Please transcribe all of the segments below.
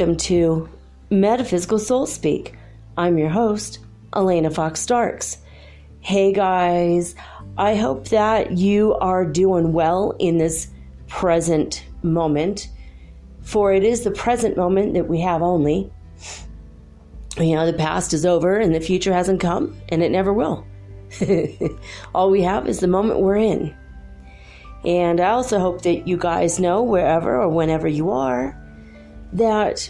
Welcome to Metaphysical Soul Speak. I'm your host, Elena Fox Starks. Hey guys, I hope that you are doing well in this present moment, for it is the present moment that we have only. You know, the past is over and the future hasn't come, and it never will. All we have is the moment we're in. And I also hope that you guys know, wherever or whenever you are, that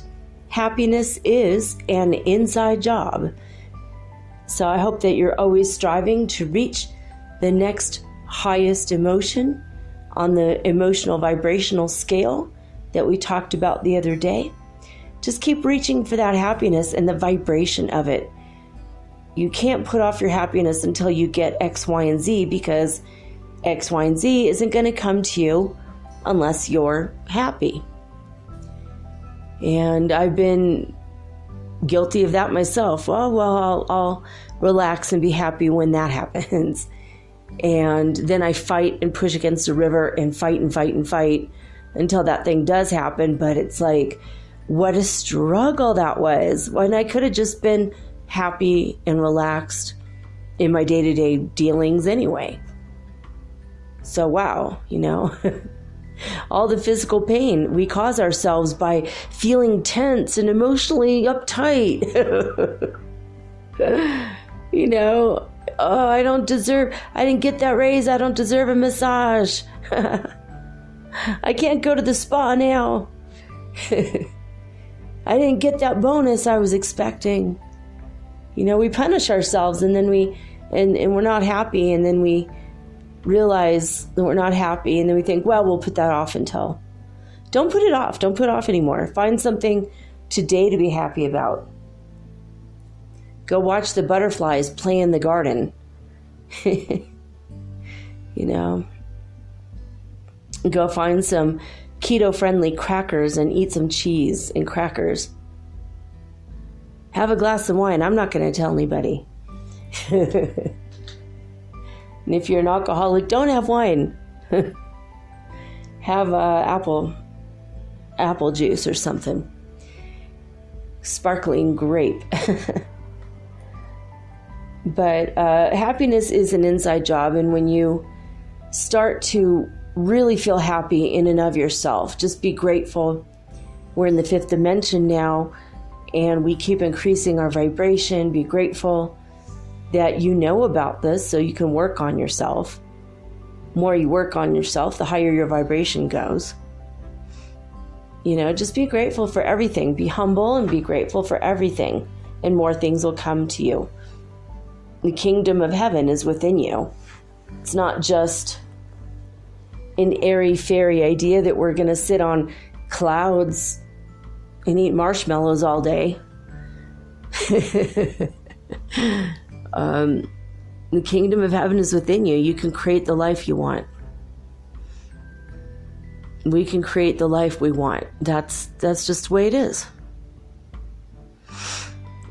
happiness is an inside job. So I hope that you're always striving to reach the next highest emotion on the emotional vibrational scale that we talked about the other day. Just keep reaching for that happiness and the vibration of it. You can't put off your happiness until you get X, Y, and Z, because X, Y, and Z isn't going to come to you unless you're happy. And I've been guilty of that myself. I'll relax and be happy when that happens. And then I fight and push against the river and fight until that thing does happen. But it's like, what a struggle that was, when I could have just been happy and relaxed in my day-to-day dealings anyway. So wow, you know. All the physical pain we cause ourselves by feeling tense and emotionally uptight. You know, oh, I didn't get that raise. I don't deserve a massage. I can't go to the spa now. I didn't get that bonus I was expecting. You know, we punish ourselves, and then and we're not happy, and then we realize that we're not happy, and then we think, well, we'll put that off until. Don't put it off. Don't put it off anymore. Find something today to be happy about. Go watch the butterflies play in the garden. You know. Go find some keto-friendly crackers and eat some cheese and crackers. Have a glass of wine. I'm not going to tell anybody. And if you're an alcoholic, don't have wine. Have apple juice or something. Sparkling grape. But happiness is an inside job, and when you start to really feel happy in and of yourself, just be grateful. We're in the 5th dimension now, and we keep increasing our vibration. Be grateful that you know about this so you can work on yourself. The more you work on yourself, the higher your vibration goes. You know, just be grateful for everything. Be humble and be grateful for everything, and more things will come to you. The kingdom of heaven is within you. It's not just an airy-fairy idea that we're going to sit on clouds and eat marshmallows all day. The kingdom of heaven is within you. You can create the life you want. We can create the life we want. That's just the way it is.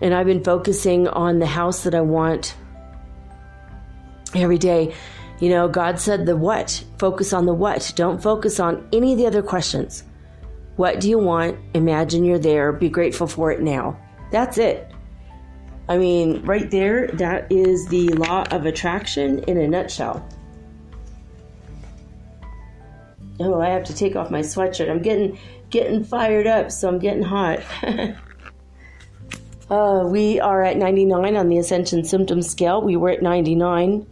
And I've been focusing on the house that I want every day. You know, God said the what. Focus on the what. Don't focus on any of the other questions. What do you want? Imagine you're there. Be grateful for it now. That's it. I mean, right there, that is the law of attraction in a nutshell. Oh, I have to take off my sweatshirt. I'm getting fired up, so I'm getting hot. We are at 99 on the Ascension Symptom scale. We were at 99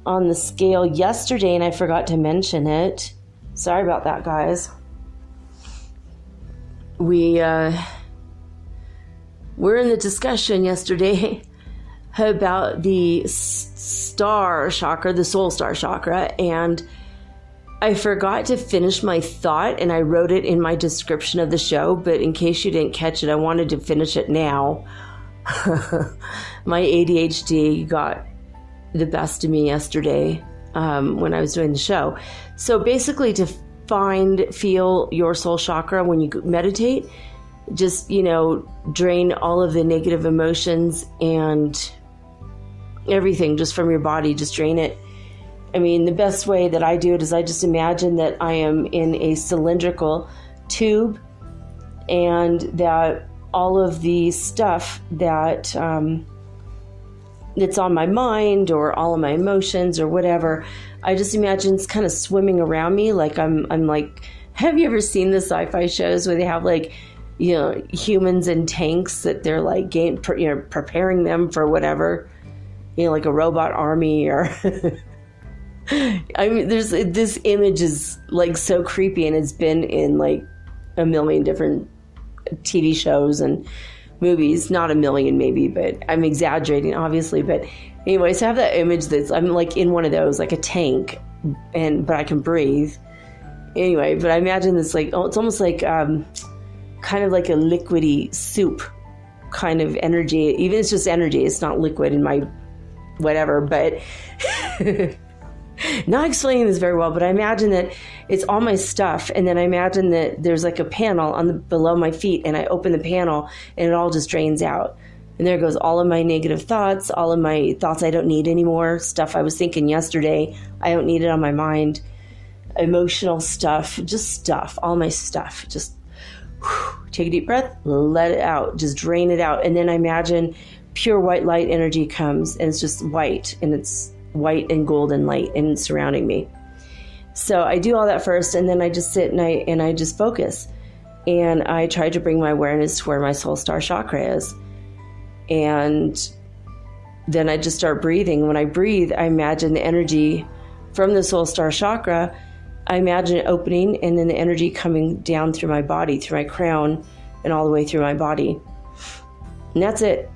on the scale yesterday, and I forgot to mention it. Sorry about that, guys. We're in the discussion yesterday about the star chakra, the soul star chakra, and I forgot to finish my thought, and I wrote it in my description of the show, but in case you didn't catch it, I wanted to finish it now. My ADHD got the best of me yesterday when I was doing the show. So basically, to feel your soul chakra when you meditate, just, drain all of the negative emotions and everything just from your body, just drain it. I mean, the best way that I do it is I just imagine that I am in a cylindrical tube, and that all of the stuff that that's on my mind, or all of my emotions or whatever, I just imagine it's kind of swimming around me. Like I'm like, have you ever seen the sci-fi shows where they have humans in tanks that they're like preparing them for whatever, like a robot army, or I mean, this image is like so creepy, and it's been in like a million different TV shows and movies. Not a million maybe, but I'm exaggerating obviously. But anyway, so I have that image I'm like in one of those, like a tank, but I can breathe. Anyway, but I imagine this it's almost like kind of like a liquidy soup kind of energy. Even it's just energy, it's not liquid in my whatever, but not explaining this very well, but I imagine that it's all my stuff, and then I imagine that there's like a panel below my feet, and I open the panel, and it all just drains out. And there goes all of my negative thoughts, all of my thoughts I don't need anymore, stuff I was thinking yesterday, I don't need it on my mind, emotional stuff, just stuff, all my stuff. Just take a deep breath, let it out, just drain it out. And then I imagine pure white light energy comes, and it's just white, and it's white and golden light, and it's surrounding me. So I do all that first, and then I just sit and I just focus, and I try to bring my awareness to where my soul star chakra is, and then I just start breathing. When I breathe, I imagine the energy from the soul star chakra. I imagine it opening, and then the energy coming down through my body, through my crown, and all the way through my body, and that's it.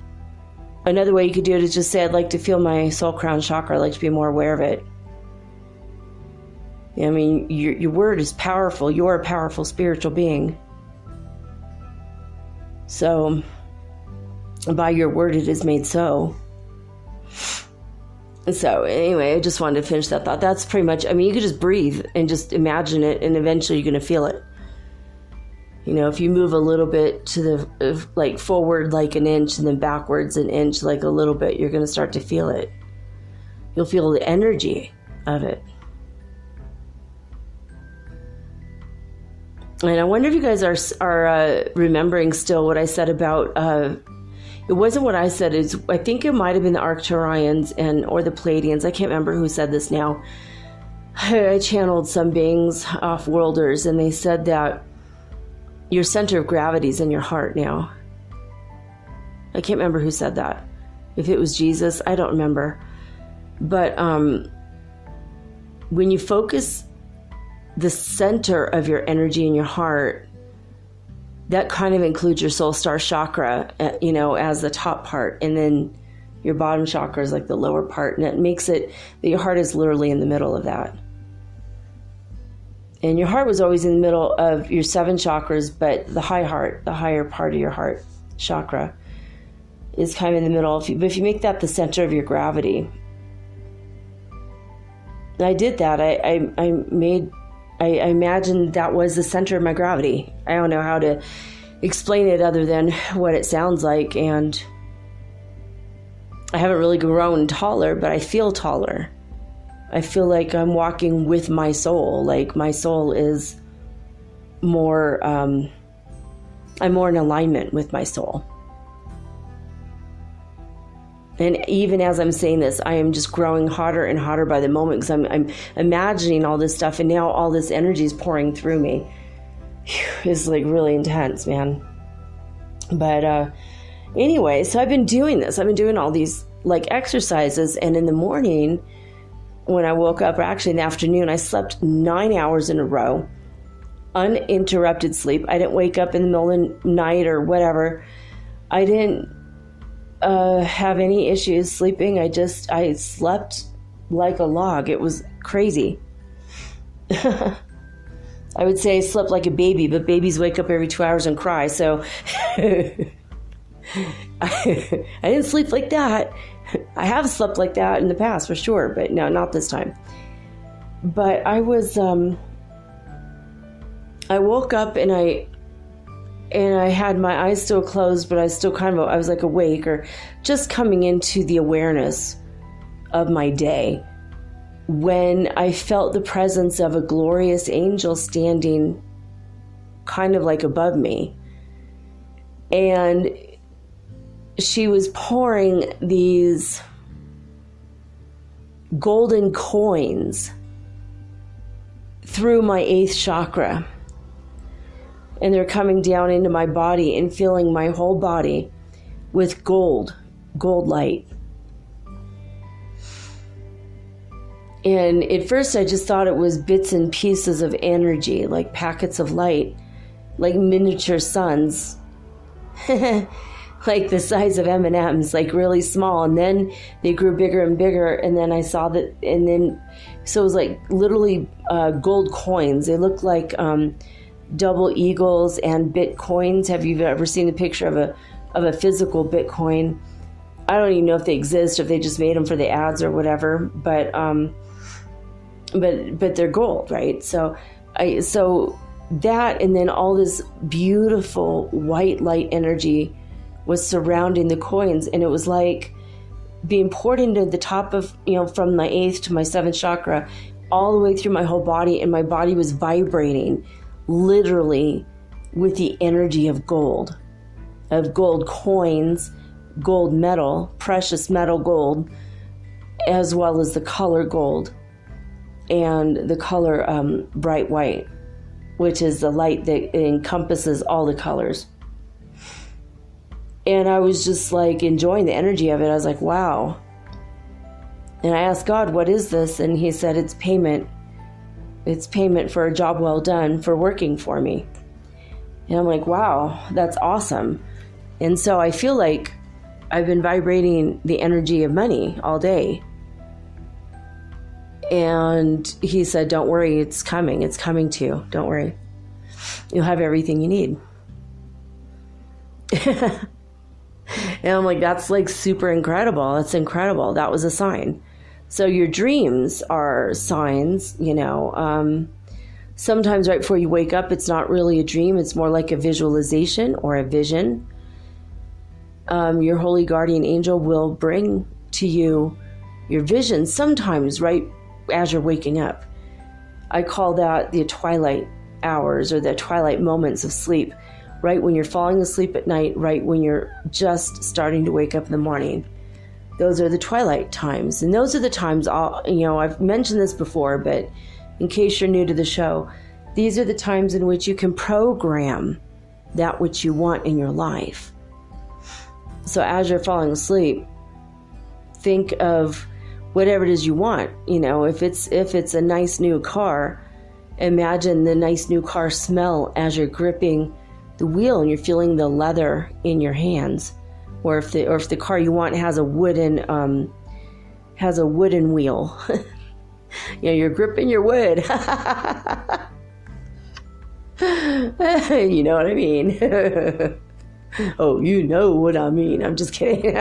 Another way you could do it is just say, I'd like to feel my soul crown chakra. I'd like to be more aware of it. I mean, your word is powerful. You're a powerful spiritual being. So, by your word it is made so. And so, anyway, I just wanted to finish that thought. That's pretty much, I mean, you could just breathe and just imagine it, and eventually you're going to feel it. If you move a little bit to the, forward like an inch, and then backwards an inch, like a little bit, you're going to start to feel it. You'll feel the energy of it. And I wonder if you guys are remembering still what I said about, it wasn't what I said, I think it might have been the Arcturians or the Pleiadians. I can't remember who said this now. I channeled some beings, off-worlders, and they said that your center of gravity is in your heart now. I can't remember who said that. If it was Jesus, I don't remember. But when you focus the center of your energy in your heart, that kind of includes your soul star chakra, as the top part. And then your bottom chakra is like the lower part. And it makes it that your heart is literally in the middle of that. And your heart was always in the middle of your 7 chakras, but the higher part of your heart chakra is kind of in the middle. But if you make that the center of your gravity, I did that. I imagined that was the center of my gravity. I don't know how to explain it other than what it sounds like. And I haven't really grown taller, but I feel taller. I feel like I'm walking with my soul. Like my soul is more, I'm more in alignment with my soul. And even as I'm saying this, I am just growing hotter and hotter by the moment, because I'm imagining all this stuff, and now all this energy is pouring through me. It's like really intense, man. But anyway, so I've been doing this. I've been doing all these exercises, and in the morning, when I woke up, or actually in the afternoon, I slept 9 hours in a row, uninterrupted sleep. I didn't wake up in the middle of the night or whatever. I didn't have any issues sleeping. I slept like a log. It was crazy. I would say I slept like a baby, but babies wake up every 2 hours and cry. So I didn't sleep like that. I have slept like that in the past for sure, but no, not this time. But I woke up and I had my eyes still closed, but I was like awake, or just coming into the awareness of my day, when I felt the presence of a glorious angel standing kind of like above me. And she was pouring these golden coins through my 8th chakra. And they're coming down into my body and filling my whole body with gold light. And at first I just thought it was bits and pieces of energy, like packets of light, like miniature suns, like the size of M&Ms, like really small. And then they grew bigger and bigger. And then I saw that, so it was like literally gold coins. They looked like double eagles and Bitcoins. Have you ever seen a picture of a physical Bitcoin? I don't even know if they exist, if they just made them for the ads or whatever, but they're gold, right? So that, and then all this beautiful white light energy was surrounding the coins, and it was like being poured into the top of, from my 8th to my 7th chakra, all the way through my whole body, and my body was vibrating literally with the energy of gold coins, gold metal, precious metal gold, as well as the color gold and the color bright white, which is the light that encompasses all the colors. And I was just like enjoying the energy of it. I was like, wow. And I asked God, what is this? And he said, it's payment. It's payment for a job well done for working for me. And I'm like, wow, that's awesome. And so I feel like I've been vibrating the energy of money all day. And he said, don't worry, it's coming. It's coming to you. Don't worry. You'll have everything you need. And I'm like, that's like super incredible. That's incredible. That was a sign. So your dreams are signs, sometimes right before you wake up, it's not really a dream. It's more like a visualization or a vision. Your holy guardian angel will bring to you your vision sometimes right as you're waking up. I call that the twilight hours, or the twilight moments of sleep, right when you're falling asleep at night, right when you're just starting to wake up in the morning. Those are the twilight times. And those are the times, I've mentioned this before, but in case you're new to the show, these are the times in which you can program that which you want in your life. So as you're falling asleep, think of whatever it is you want. If it's a nice new car, imagine the nice new car smell as you're gripping the wheel and you're feeling the leather in your hands. Or if the car you want has a wooden wheel, you're gripping your wood. You know what I mean? Oh, you know what I mean. I'm just kidding.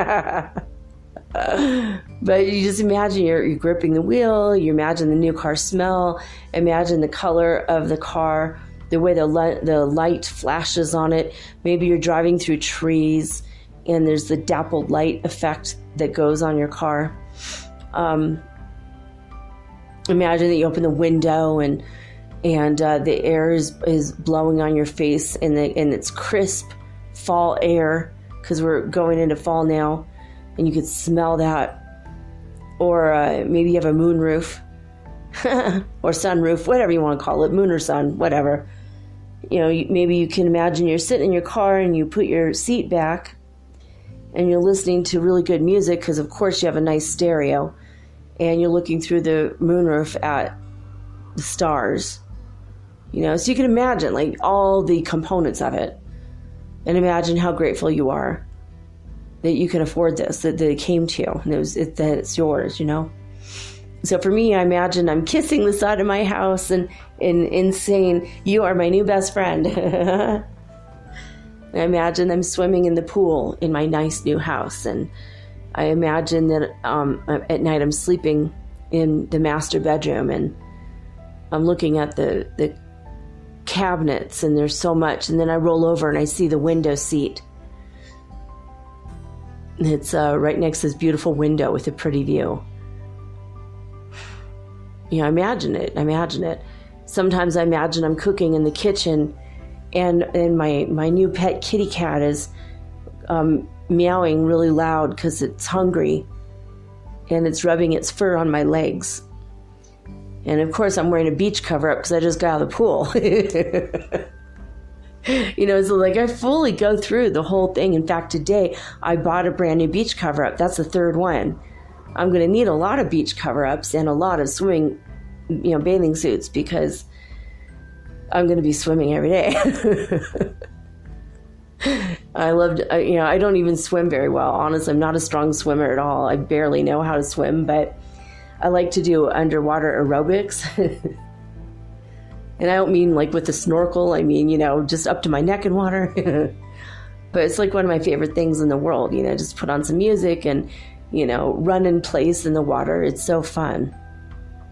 But you just imagine you're gripping the wheel. You imagine the new car smell. Imagine the color of the car, the way the light flashes on it. Maybe you're driving through trees, and there's the dappled light effect that goes on your car. Imagine that you open the window and the air is blowing on your face, and it's crisp fall air, because we're going into fall now, and you could smell that. Or maybe you have a moon roof or sunroof, whatever you want to call it, moon or sun, whatever. Maybe you can imagine you're sitting in your car and you put your seat back and you're listening to really good music, because of course you have a nice stereo, and you're looking through the moonroof at the stars. So you can imagine like all the components of it, and imagine how grateful you are. that you can afford this, that it came to you, and that it's yours, So for me, I imagine I'm kissing the side of my house and saying, "You are my new best friend." I imagine I'm swimming in the pool in my nice new house, and I imagine that at night I'm sleeping in the master bedroom, and I'm looking at the cabinets, and there's so much, and then I roll over and I see the window seat. It's right next to this beautiful window with a pretty view. Imagine it. Sometimes I imagine I'm cooking in the kitchen, and my new pet kitty cat is meowing really loud because it's hungry, and it's rubbing its fur on my legs. And of course I'm wearing a beach cover-up because I just got out of the pool. So like I fully go through the whole thing. In fact, today I bought a brand new beach cover-up. That's the third one. I'm going to need a lot of beach cover-ups and a lot of swimming, bathing suits, because I'm going to be swimming every day. I don't even swim very well. Honestly, I'm not a strong swimmer at all. I barely know how to swim, but I like to do underwater aerobics. And I don't mean like with a snorkel. I mean, just up to my neck in water. But it's like one of my favorite things in the world, just put on some music and, run in place in the water. It's so fun.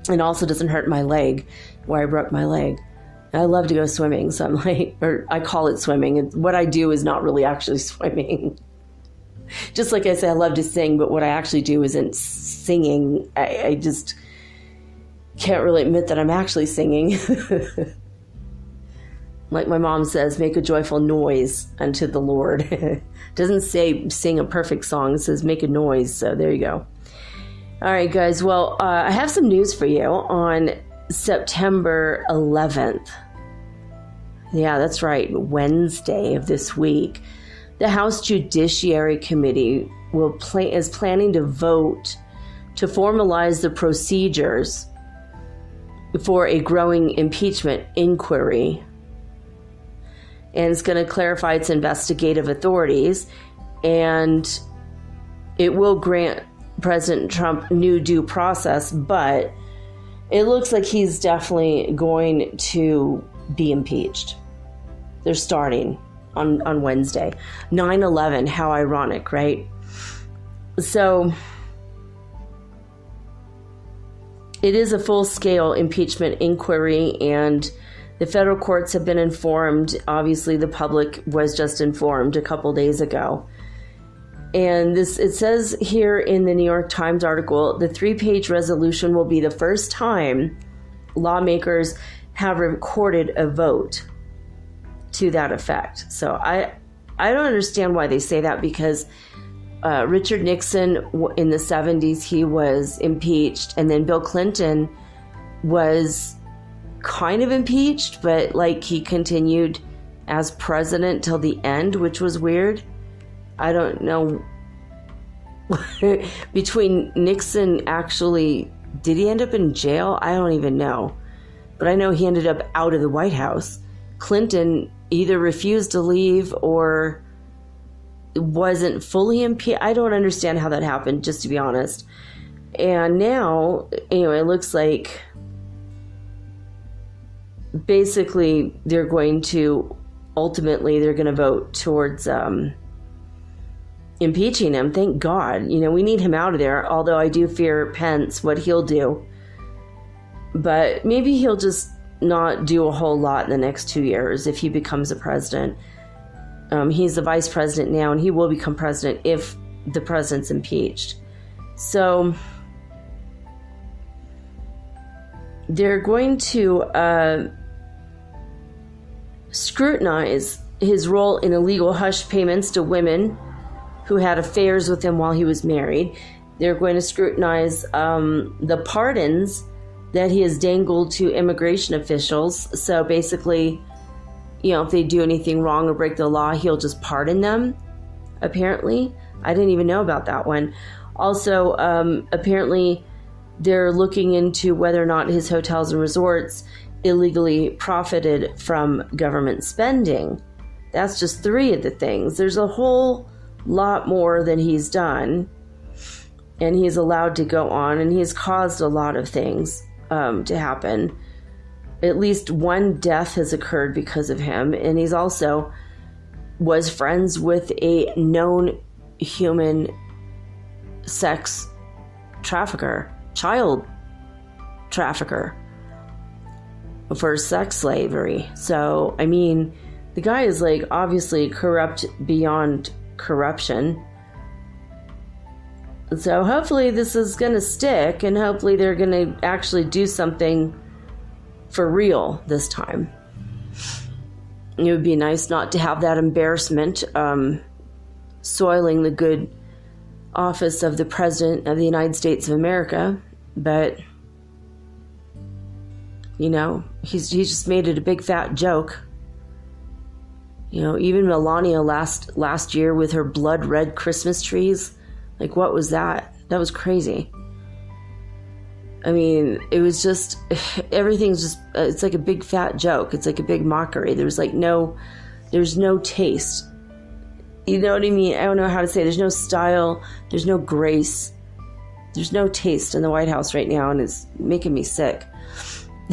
And also doesn't hurt my leg where I broke my leg. I love to go swimming. So I'm like, or I call it swimming. What I do is not really actually swimming. Just like I say, I love to sing, but what I actually do isn't singing. I just can't really admit that I'm actually singing. Like my mom says, make a joyful noise unto the Lord. It doesn't say sing a perfect song. It says make a noise. So there you go. All right, guys. Well, I have some news for you on September 11th. Yeah, that's right. Wednesday of this week. The House Judiciary Committee is planning to vote to formalize the procedures for a growing impeachment inquiry. And it's going to clarify its investigative authorities, and it will grant President Trump new due process, but it looks like he's definitely going to be impeached. They're starting on Wednesday. 9/11, how ironic, right? So it is a full-scale impeachment inquiry, and the federal courts have been informed. Obviously, the public was just informed a couple days ago. And it says here in the New York Times article, the 3-page resolution will be the first time lawmakers have recorded a vote to that effect. So I don't understand why they say that, because Richard Nixon in the 70s, he was impeached, and then Bill Clinton was kind of impeached, but like he continued as president till the end, which was weird. I don't know. Between Nixon, actually, did he end up in jail? I don't even know. But I know he ended up out of the White House. Clinton either refused to leave or wasn't fully impeached. I don't understand how that happened, just to be honest. And now, anyway, it looks like basically they're going to vote towards impeaching him. Thank God. We need him out of there, although I do fear Pence, what he'll do. But maybe he'll just not do a whole lot in the next 2 years if he becomes a president. He's the vice president now, and he will become president if the president's impeached. So they're going to scrutinize his role in illegal hush payments to women who had affairs with him while he was married. They're going to scrutinize the pardons that he has dangled to immigration officials. So basically, if they do anything wrong or break the law, he'll just pardon them, apparently. I didn't even know about that one. Also, apparently, they're looking into whether or not his hotels and resorts illegally profited from government spending. That's just 3 of the things. There's a whole lot more than he's done. And he's allowed to go on, and he's caused a lot of things to happen. At least one death has occurred because of him, and he's also was friends with a known human sex trafficker, child trafficker, for sex slavery. So, I mean, the guy is like obviously corrupt beyond corruption. So hopefully this is going to stick, and hopefully they're going to actually do something for real this time. It would be nice not to have that embarrassment soiling the good office of the President of the United States of America. But, you know, he's just made it a big fat joke. You know, even Melania last year with her blood red Christmas trees. Like, what was that? That was crazy. I mean, it was just, everything's just, it's like a big fat joke. It's like a big mockery. There's no taste. You know what I mean? I don't know how to say it. There's no style. There's no grace. There's no taste in the White House right now, and it's making me sick.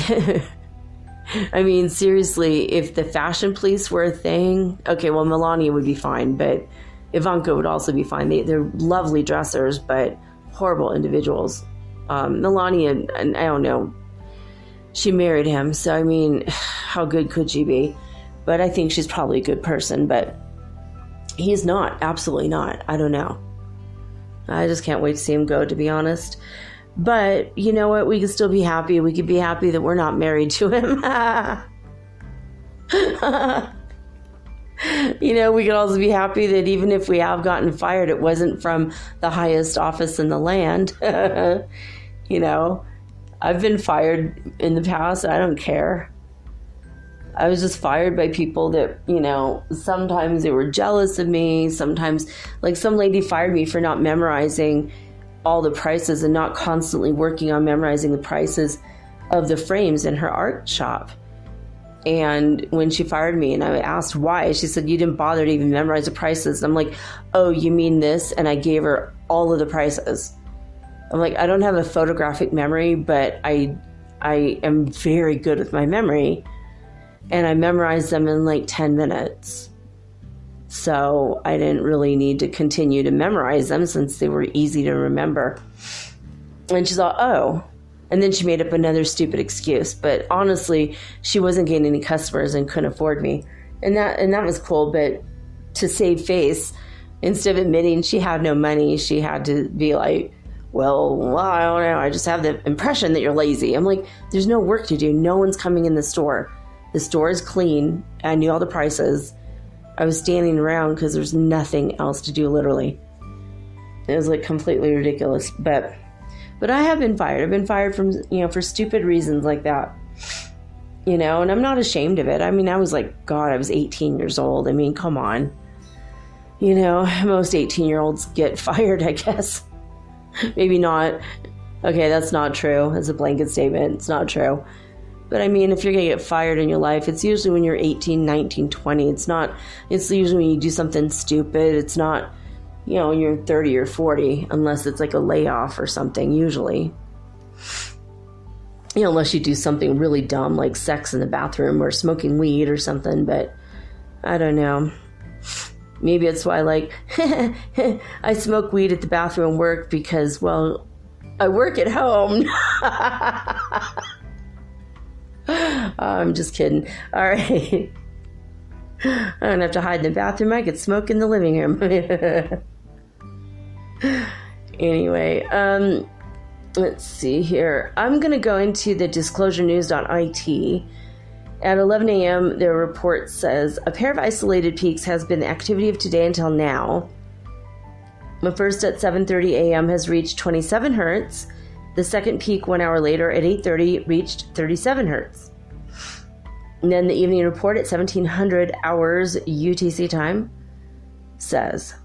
I mean, seriously, if the fashion police were a thing, okay, well, Melania would be fine, but Ivanka would also be fine. They're lovely dressers, but horrible individuals. Melania, and I don't know, she married him, so I mean, how good could she be? But I think she's probably a good person, but he's not, absolutely not. I don't know. I just can't wait to see him go, to be honest. But you know what? We can still be happy. We could be happy that we're not married to him. You know, we could also be happy that even if we have gotten fired, it wasn't from the highest office in the land. You know, I've been fired in the past. I don't care. I was just fired by people that, you know, sometimes they were jealous of me. Sometimes, like, some lady fired me for not memorizing all the prices and not constantly working on memorizing the prices of the frames in her art shop. And when she fired me and I asked why, she said, you didn't bother to even memorize the prices. I'm like, oh, you mean this? And I gave her all of the prices. I'm like, I don't have a photographic memory, but I am very good with my memory. And I memorized them in like 10 minutes. So I didn't really need to continue to memorize them since they were easy to remember. And she thought, oh. And then she made up another stupid excuse. But honestly, she wasn't getting any customers and couldn't afford me. And that was cool. But to save face, instead of admitting she had no money, she had to be like, well, I don't know. I just have the impression that you're lazy. I'm like, there's no work to do. No one's coming in the store. The store is clean. I knew all the prices. I was standing around because there's nothing else to do, literally. It was like completely ridiculous. But I have been fired. I've been fired from, you know, for stupid reasons like that. You know, and I'm not ashamed of it. I mean, I was like, God, I was 18 years old. I mean, come on. You know, most 18-year-olds get fired, I guess. Maybe not. Okay, that's not true. That's a blanket statement. It's not true. But I mean, if you're going to get fired in your life, it's usually when you're 18, 19, 20. It's usually when you do something stupid. It's not, you know, when you're 30 or 40, unless it's like a layoff or something, usually. You know, unless you do something really dumb, like sex in the bathroom or smoking weed or something, but I don't know. Maybe it's why, like, I smoke weed at the bathroom work because, well, I work at home. I'm just kidding. All right. I don't have to hide in the bathroom. I could smoke in the living room. Anyway, let's see here. I'm going to go into the disclosurenews.it. At 11 a.m., their report says, a pair of isolated peaks has been the activity of today until now. The first at 7:30 a.m. has reached 27 hertz. The second peak 1 hour later at 8:30 reached 37 hertz. And then the evening report at 1700 hours UTC time says,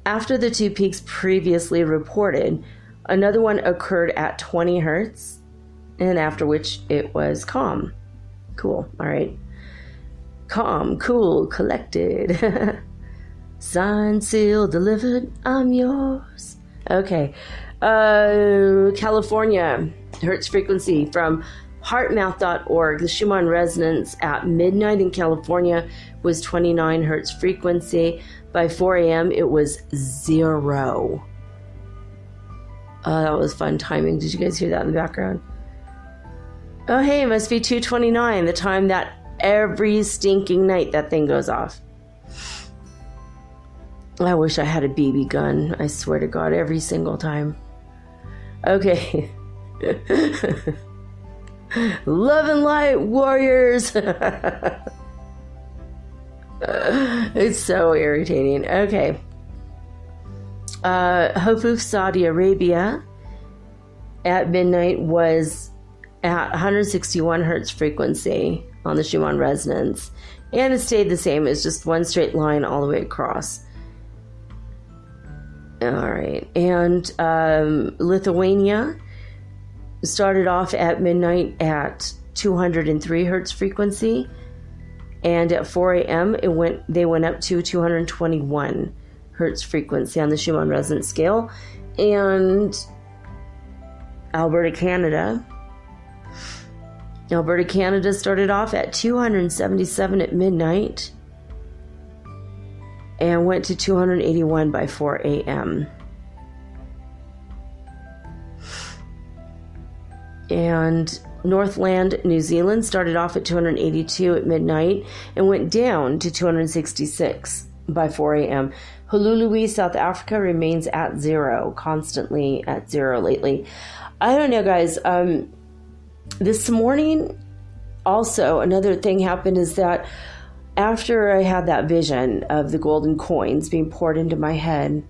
after the two peaks previously reported, another one occurred at 20 hertz, and after which it was calm. Cool. All right. Calm, cool, collected. Signed, sealed, delivered, I'm yours. Okay. California, Hertz frequency from heartmouth.org. The Schumann resonance at midnight in California was 29 Hertz frequency. By 4 a.m., it was 0. Oh, that was fun timing. Did you guys hear that in the background? Oh, hey, it must be 2:29, the time that every stinking night that thing goes off. I wish I had a BB gun. I swear to God, every single time. Okay. Love and light, warriors. It's so irritating. Okay. Hofuf, Saudi Arabia at midnight was at 161 Hertz frequency on the Schumann resonance. And it stayed the same. It's just one straight line all the way across. All right. And Lithuania started off at midnight at 203 Hertz frequency. And at 4 a.m., they went up to 221 Hertz frequency on the Schumann resonance scale. And Alberta, Canada started off at 277 at midnight and went to 281 by 4 a.m. And Northland, New Zealand started off at 282 at midnight and went down to 266 by 4 a.m. Hulului, South Africa remains at 0, constantly at 0 lately. I don't know, guys. This morning, also, another thing happened is that after I had that vision of the golden coins being poured into my head,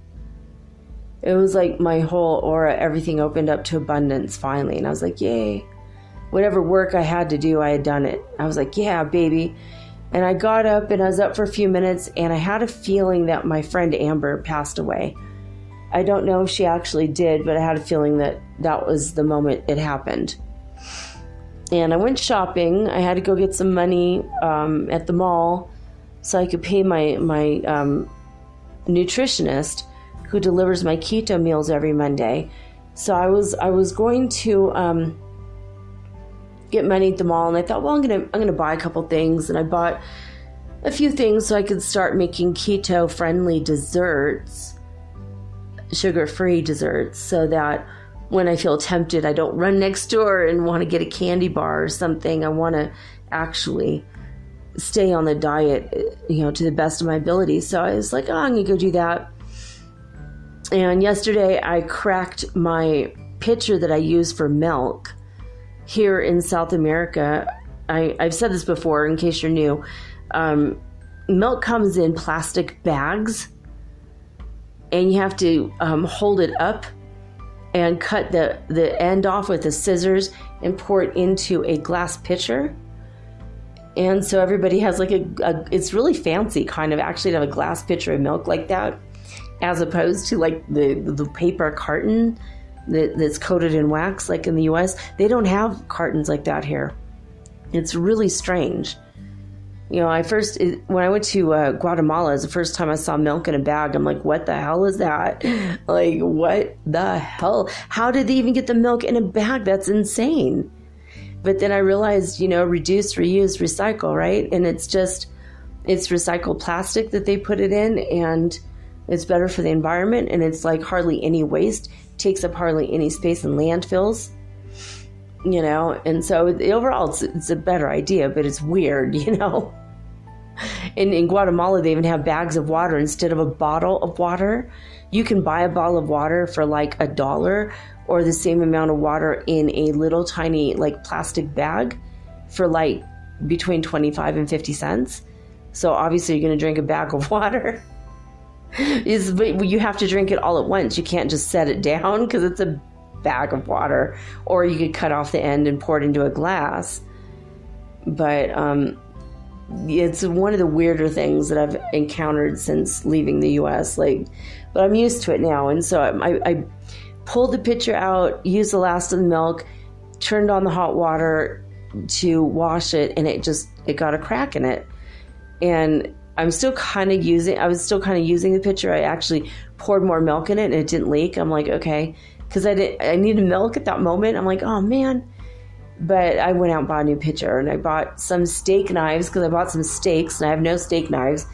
it was like my whole aura, everything opened up to abundance finally. And I was like, yay. Whatever work I had to do, I had done it. I was like, yeah, baby. And I got up and I was up for a few minutes and I had a feeling that my friend Amber passed away. I don't know if she actually did, but I had a feeling that that was the moment it happened. And I went shopping. I had to go get some money at the mall so I could pay my nutritionist who delivers my keto meals every Monday. So I was going to get money at the mall, and I thought, well, I'm gonna buy a couple things, and I bought a few things so I could start making keto friendly desserts, sugar-free desserts, so that when I feel tempted, I don't run next door and want to get a candy bar or something. I want to actually stay on the diet, to the best of my ability. So I was like, I'm going to go do that. And yesterday I cracked my pitcher that I use for milk here in South America. I've said this before in case you're new. Milk comes in plastic bags and you have to hold it up and cut the end off with the scissors and pour it into a glass pitcher. And so everybody has like it's really fancy kind of actually to have a glass pitcher of milk like that, as opposed to like the paper carton that's coated in wax like in the US. They don't have cartons like that here. It's really strange. When I went to Guatemala, it's the first time I saw milk in a bag. I'm like, what the hell is that? Like, what the hell? How did they even get the milk in a bag? That's insane. But then I realized, reduce, reuse, recycle, right? And it's recycled plastic that they put it in, and it's better for the environment, and it's like hardly any waste, takes up hardly any space in landfills. And so overall it's a better idea, but it's weird, In Guatemala, they even have bags of water instead of a bottle of water. You can buy a bottle of water for like $1 or the same amount of water in a little tiny like plastic bag for like between 25 and 50 cents. So obviously you're going to drink a bag of water. But you have to drink it all at once. You can't just set it down because it's a bag of water, or you could cut off the end and pour it into a glass. But it's one of the weirder things that I've encountered since leaving the US. But I'm used to it now, and so I pulled the pitcher out, used the last of the milk, turned on the hot water to wash it, and it got a crack in it. And I was still kind of using the pitcher. I actually poured more milk in it and it didn't leak. I'm like, okay, because I needed milk at that moment. I'm like, oh man. But I went out and bought a new pitcher, and I bought some steak knives because I bought some steaks and I have no steak knives.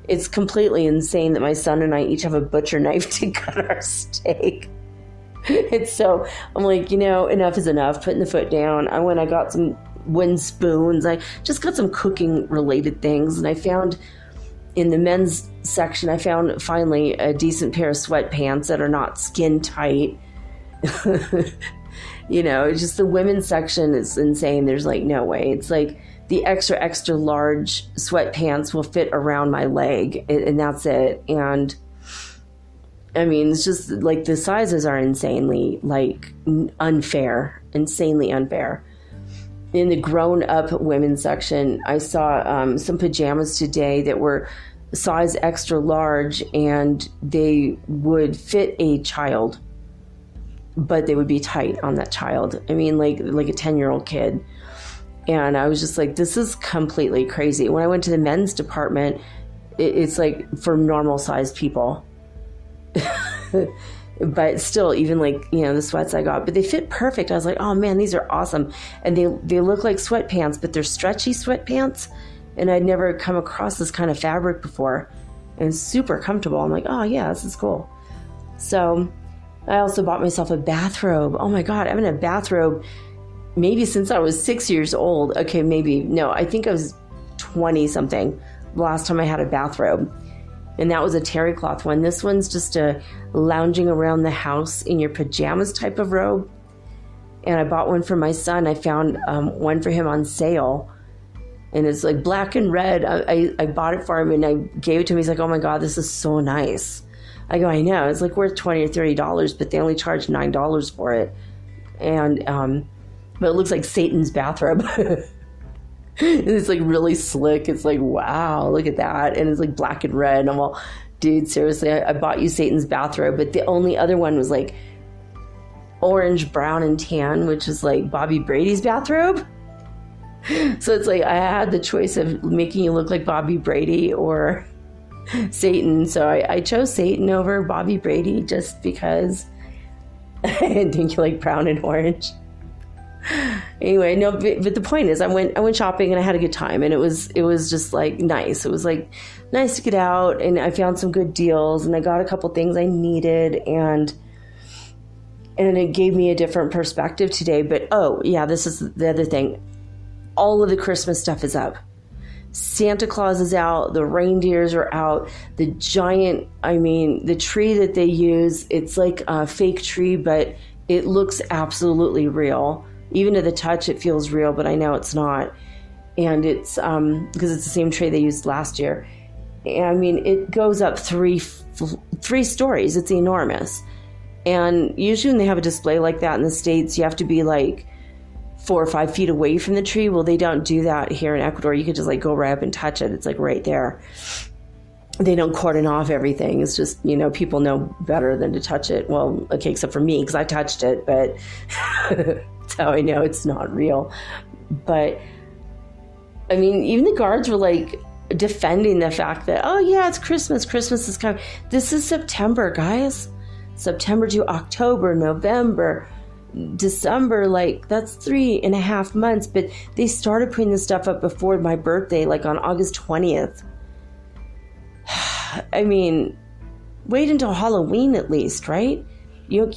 It's completely insane that my son and I each have a butcher knife to cut our steak. It's so, I'm like, enough is enough, putting the foot down. I got some wooden spoons. I just got some cooking related things. And I found in the men's section, I found finally a decent pair of sweatpants that are not skin tight. Just the women's section is insane. There's like no way. It's like the extra, extra large sweatpants will fit around my leg, and that's it. And I mean, it's just like the sizes are insanely insanely unfair. In the grown up women's section, I saw some pajamas today that were size extra large, and they would fit a child, but they would be tight on that child. I mean, like a 10-year-old kid. And I was just like, this is completely crazy. When I went to the men's department, it's like for normal sized people. But still, even the sweats I got, but they fit perfect. I was like, oh man, these are awesome. And they look like sweatpants, but they're stretchy sweatpants. And I'd never come across this kind of fabric before. And it's super comfortable. I'm like, oh yeah, this is cool. So I also bought myself a bathrobe. Oh my God, I've been in a bathrobe maybe since I was 6 years old. Okay, maybe. No, I think I was 20 something the last time I had a bathrobe. And that was a terry cloth one. This one's just a lounging around the house in your pajamas type of robe. And I bought one for my son. I found one for him on sale. And it's like black and red. I bought it for him and I gave it to him. He's like, oh my God, this is so nice. I go, I know. It's like worth $20 or $30, but they only charge $9 for it. And but it looks like Satan's bathrobe. And it's like really slick. It's like, wow, look at that. And it's like black and red. And I'm all, dude, seriously, I bought you Satan's bathrobe. But the only other one was like orange, brown, and tan, which is like Bobby Brady's bathrobe. So it's like I had the choice of making you look like Bobby Brady or Satan. So I chose Satan over Bobby Brady just because I think you like brown and orange. Anyway, no, but the point is I went shopping and I had a good time, and it was just like nice. It was like nice to get out, and I found some good deals, and I got a couple things I needed, and it gave me a different perspective today. But oh yeah, this is the other thing. All of the Christmas stuff is up. Santa Claus is out, the reindeers are out, the tree that they use, it's like a fake tree, but it looks absolutely real. Even to the touch, it feels real, but I know it's not. And it's because it's the same tree they used last year. And I mean, it goes up three stories. It's enormous. And usually when they have a display like that in the States, you have to be like 4 or 5 feet away from the tree. Well, they don't do that here in Ecuador. You could just like go right up and touch it. It's like right there. They don't cordon off everything. It's just, people know better than to touch it. Well, okay, except for me, because I touched it, but that's how I know it's not real. But I mean, even the guards were like defending the fact that, oh yeah, it's Christmas. Christmas is coming. This is September, guys. September to October, November, December, like that's 3.5 months. But they started putting this stuff up before my birthday, like on August 20th. I mean, wait until Halloween at least, right? You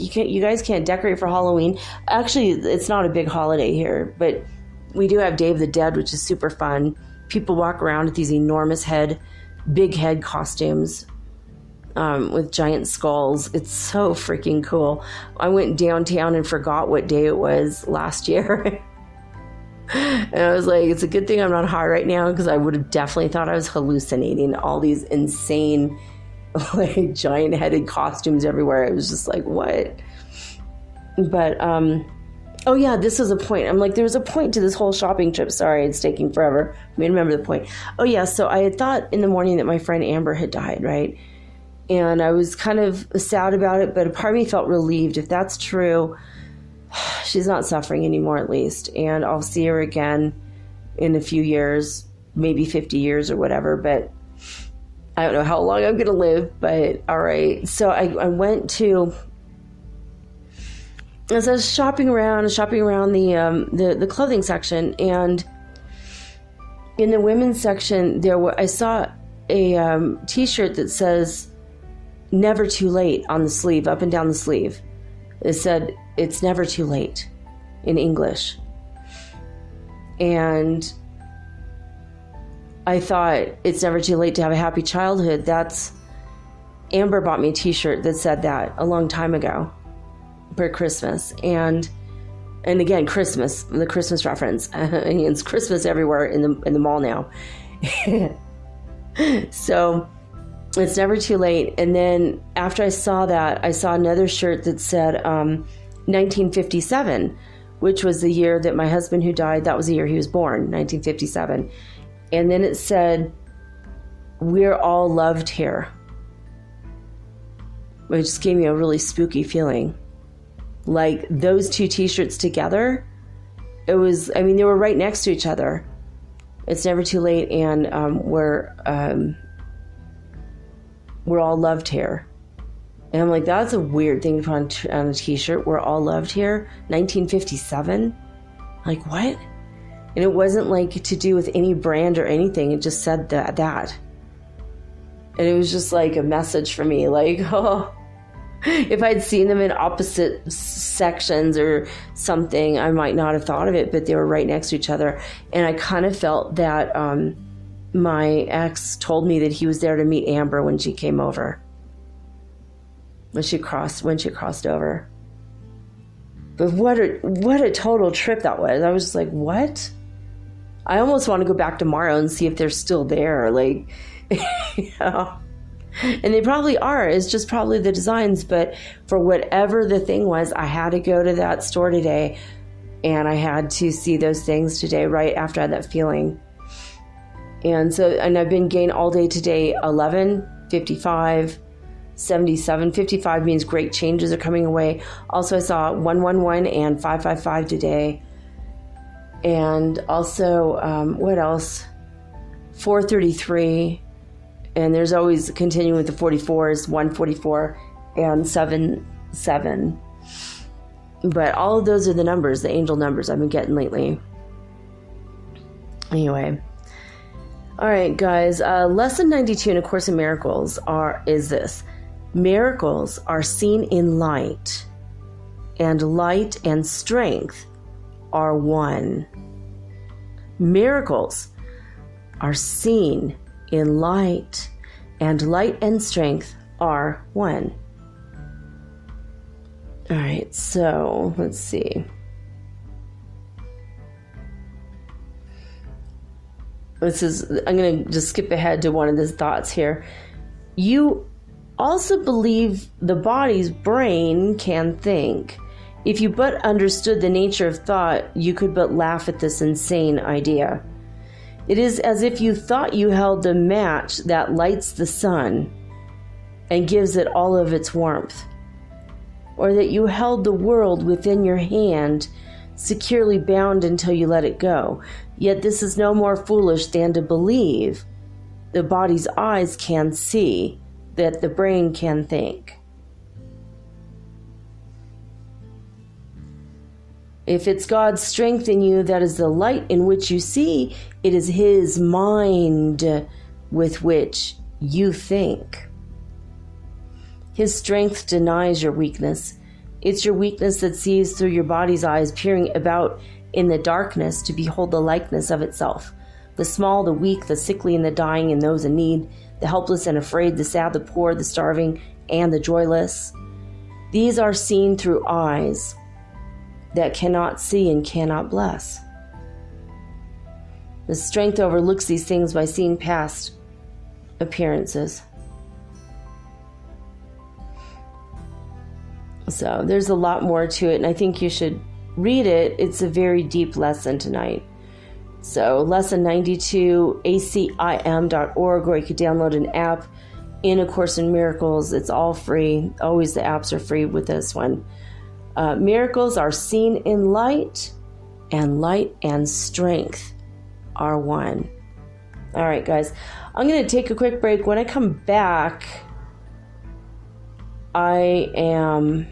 guys can't decorate for Halloween. Actually, it's not a big holiday here, but we do have Day of the Dead, which is super fun. People walk around with these enormous big head costumes with giant skulls. It's so freaking cool. I went downtown and forgot what day it was last year. And I was like, it's a good thing I'm not high right now, because I would have definitely thought I was hallucinating. All these insane, like giant headed costumes everywhere. It was just like, what? But, oh yeah, this was a point. I'm like, there was a point to this whole shopping trip. Sorry, it's taking forever. I mean, remember the point. Oh yeah, so I had thought in the morning that my friend Amber had died, right? And I was kind of sad about it, but a part of me felt relieved. If that's true, she's not suffering anymore, at least. And I'll see her again in a few years, maybe 50 years or whatever. But I don't know how long I'm going to live, but all right. So I went to, as I was shopping around the clothing section, and in the women's section, I saw a t-shirt that says "Never Too Late" on the sleeve, up and down the sleeve. It said, "It's never too late," in English. And I thought, it's never too late to have a happy childhood. Amber bought me a t-shirt that said that a long time ago for Christmas. And again, Christmas, the Christmas reference. It's Christmas everywhere in the mall now. So it's never too late. And then after I saw that, I saw another shirt that said 1957, which was the year that my husband who died, that was the year he was born, 1957. And then it said, "We're all loved here," which just gave me a really spooky feeling. Like those two t-shirts together, they were right next to each other. It's never too late, and we're all loved here. And I'm like, that's a weird thing to put on a t-shirt. We're all loved here. 1957? Like, what? And it wasn't like to do with any brand or anything. It just said that. And it was just like a message for me. Like, oh, if I'd seen them in opposite sections or something, I might not have thought of it, but they were right next to each other. And I kind of felt that my ex told me that he was there to meet Amber when she came over. When she crossed over. But what a total trip that was. I was just like, what? I almost want to go back tomorrow and see if they're still there. Like, you know. And they probably are. It's just probably the designs. But for whatever the thing was, I had to go to that store today. And I had to see those things today, right after I had that feeling. And I've been gained all day today, 11, 55, 77. 55 means great changes are coming away. Also, I saw 111 and 555 today. And also, what else? 433. And there's always continuing with the 44s, 144 and 77. But all of those are the numbers, the angel numbers I've been getting lately. Anyway. All right, guys. Lesson 92 in A Course in Miracles is this. Miracles are seen in light, and light and strength are one. Miracles are seen in light, and light and strength are one. All right, so let's see. I'm going to just skip ahead to one of the thoughts here. You also believe the body's brain can think. If you but understood the nature of thought, you could but laugh at this insane idea. It is as if you thought you held the match that lights the sun and gives it all of its warmth, or that you held the world within your hand, securely bound until you let it go. Yet this is no more foolish than to believe the body's eyes can see, that the brain can think. If it's God's strength in you that is the light in which you see, it is His mind with which you think. His strength denies your weakness. It's your weakness that sees through your body's eyes, peering about in the darkness to behold the likeness of itself. The small, the weak, the sickly, and the dying, and those in need, the helpless and afraid, the sad, the poor, the starving, and the joyless. These are seen through eyes that cannot see and cannot bless. The strength overlooks these things by seeing past appearances. So there's a lot more to it, and I think you should read it. It's a very deep lesson tonight. So lesson 92, acim.org, or you could download an app in A Course in Miracles. It's all free. Always the apps are free with this one. Miracles are seen in light, and light and strength are one. All right, guys. I'm going to take a quick break. When I come back, I am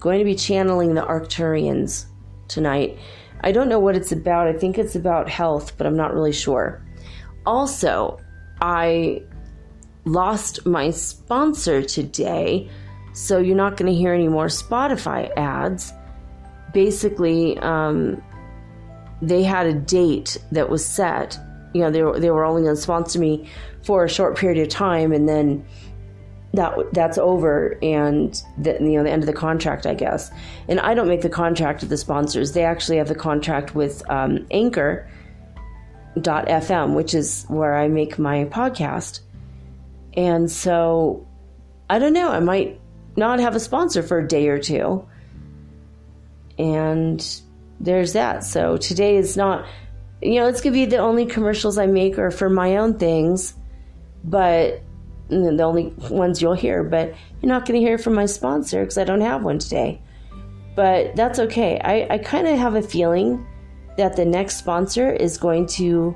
going to be channeling the Arcturians tonight. I don't know what it's about. I think it's about health, but I'm not really sure. Also, I lost my sponsor today, so you're not going to hear any more Spotify ads. Basically, they had a date that was set. You know, they were only going to sponsor me for a short period of time, and then that's over, and the end of the contract, I guess. And I don't make the contract with the sponsors. They actually have the contract with Anchor.fm, which is where I make my podcast. And so, I don't know, I might not have a sponsor for a day or two. And there's that. So today is not, it's going to be the only commercials I make are for my own things, but the only ones you'll hear. But you're not going to hear from my sponsor because I don't have one today. But that's okay. I kind of have a feeling that the next sponsor is going to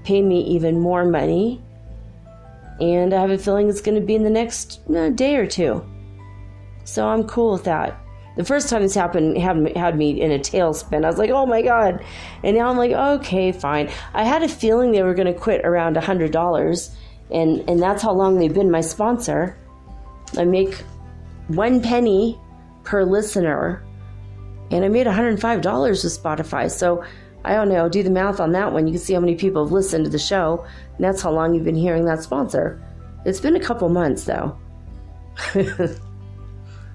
pay me even more money. And I have a feeling it's going to be in the next day or two. So I'm cool with that. The first time this happened had me in a tailspin. I was like, oh my God. And now I'm like, okay, fine. I had a feeling they were going to quit around $100. And that's how long they've been my sponsor. I make 1 penny per listener. And I made $105 with Spotify. So I don't know, do the math on that one. You can see how many people have listened to the show. And that's how long you've been hearing that sponsor. It's been a couple months though.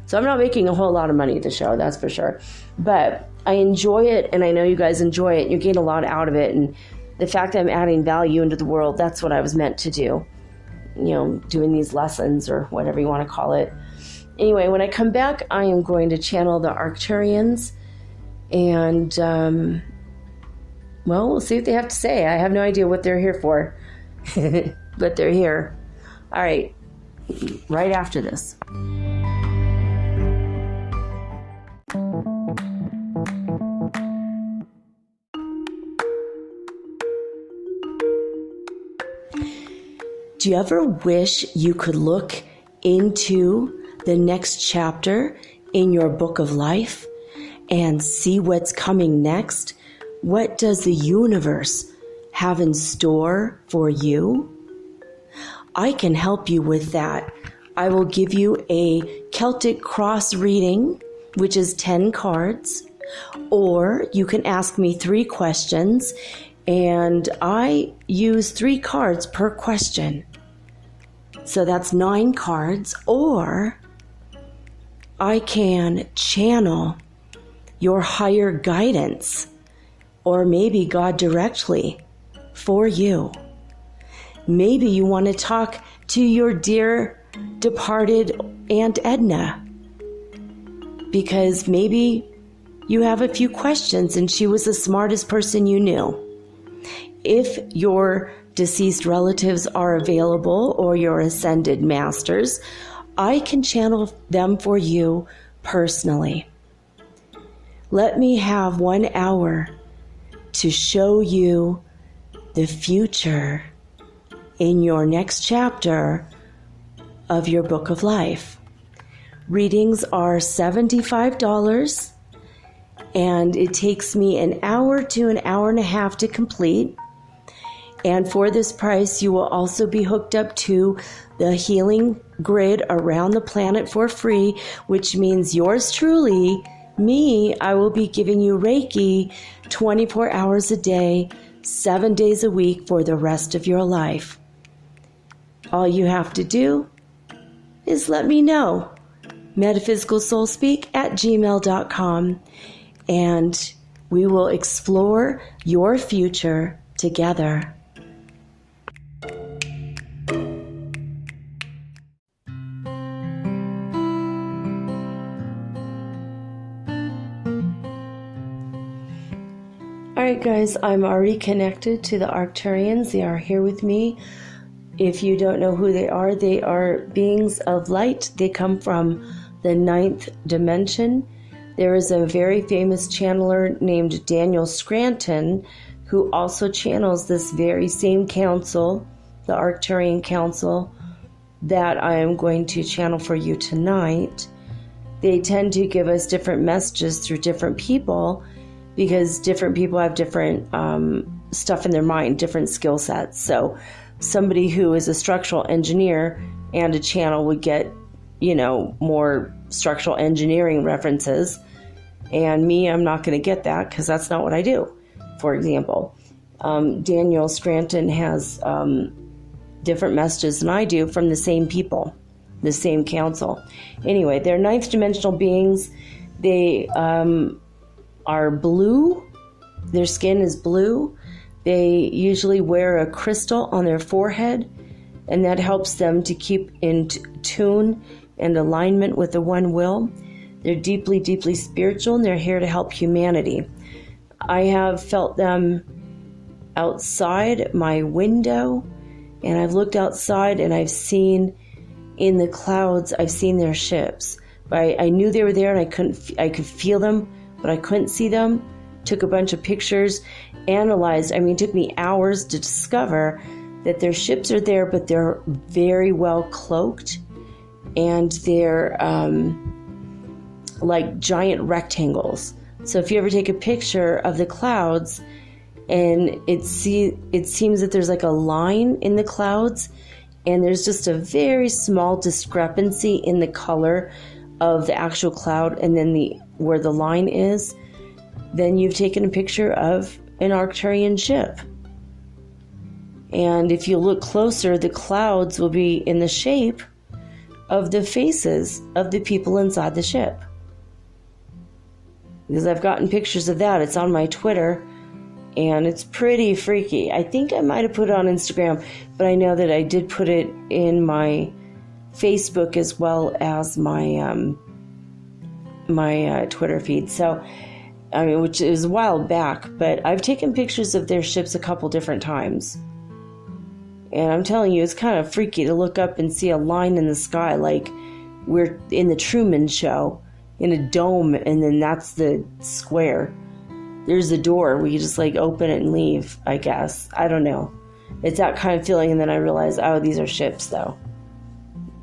So I'm not making a whole lot of money at the show, that's for sure. But I enjoy it, and I know you guys enjoy it. You gain a lot out of it. And the fact that I'm adding value into the world, that's what I was meant to do. Doing these lessons or whatever you want to call it. Anyway, when I come back, I am going to channel the Arcturians. And, we'll see what they have to say. I have no idea what they're here for. But they're here. All right. Right after this. Do you ever wish you could look into the next chapter in your book of life and see what's coming next? What does the universe have in store for you? I can help you with that. I will give you a Celtic cross reading, which is 10 cards, or you can ask me 3 questions, and I use 3 cards per question. So that's 9 cards, or I can channel your higher guidance, or maybe God directly for you. Maybe you want to talk to your dear departed Aunt Edna, because maybe you have a few questions and she was the smartest person you knew. If your deceased relatives are available or your ascended masters, I can channel them for you personally. Let me have 1 hour to show you the future in your next chapter of your book of life. Readings are $75, and it takes me an hour to an hour and a half to complete. And for this price, you will also be hooked up to the healing grid around the planet for free, which means yours truly, me, I will be giving you Reiki 24 hours a day, 7 days a week for the rest of your life. All you have to do is let me know. metaphysicalsoulspeak@gmail.com, and we will explore your future together. Alright guys, I'm already connected to the Arcturians. They are here with me. If you don't know who they are beings of light. They come from the 9th dimension. There is a very famous channeler named Daniel Scranton who also channels this very same council, the Arcturian Council, that I am going to channel for you tonight. They tend to give us different messages through different people because different people have different stuff in their mind, different skill sets. So somebody who is a structural engineer and a channel would get, more structural engineering references. And me, I'm not going to get that because that's not what I do. For example, Daniel Scranton has different messages than I do from the same people, the same council. Anyway, they're ninth dimensional beings. They are blue. Their skin is blue. They usually wear a crystal on their forehead, and that helps them to keep in tune and alignment with the one will. They're deeply, deeply spiritual, and they're here to help humanity. I have felt them outside my window, and I've looked outside and I've seen in the clouds, I've seen their ships. But I knew they were there, and I could feel them, but I couldn't see them. Took a bunch of pictures, analyzed. It took me hours to discover that their ships are there, but they're very well cloaked, and they're like giant rectangles. So if you ever take a picture of the clouds, and it seems that there's like a line in the clouds, and there's just a very small discrepancy in the color of the actual cloud and then where the line is, then you've taken a picture of an Arcturian ship. And if you look closer, the clouds will be in the shape of the faces of the people inside the ship. Because I've gotten pictures of that. It's on my Twitter, and it's pretty freaky. I think I might have put it on Instagram, but I know that I did put it in my Facebook as well as my Twitter feed. So, which is a while back, but I've taken pictures of their ships a couple different times. And I'm telling you, it's kind of freaky to look up and see a line in the sky like we're in the Truman Show, in a dome, and then that's the square. There's a door where you just open it and leave, I guess. I don't know. It's that kind of feeling, and then I realize, oh, these are ships, though.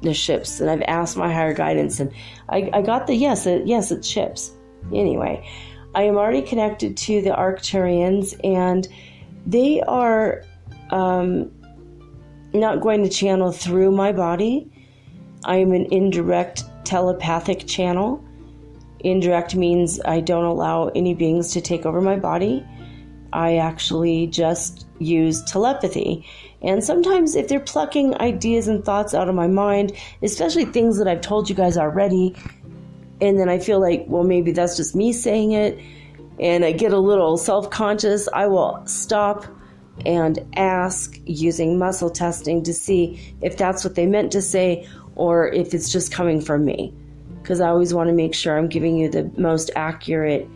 They're ships. And I've asked my higher guidance, and I got the yes, it's ships. Anyway, I am already connected to the Arcturians, and they are not going to channel through my body. I am an indirect telepathic channel. Indirect means I don't allow any beings to take over my body. I actually just use telepathy. And sometimes if they're plucking ideas and thoughts out of my mind, especially things that I've told you guys already, and then I feel like, well, maybe that's just me saying it, and I get a little self-conscious, I will stop and ask using muscle testing to see if that's what they meant to say or if it's just coming from me. Because I always want to make sure I'm giving you the most accurate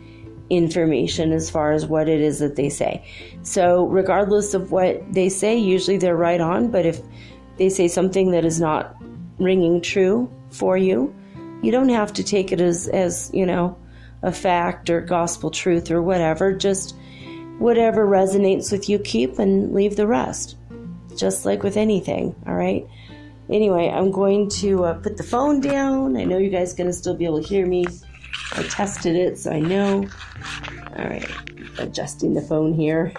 information as far as what it is that they say. So regardless of what they say, usually they're right on. But if they say something that is not ringing true for you, you don't have to take it as a fact or gospel truth or whatever. Just whatever resonates with you, keep, and leave the rest. Just like with anything, all right? Anyway, I'm going to put the phone down. I know you guys are going to still be able to hear me. I tested it, so I know. All right, adjusting the phone here.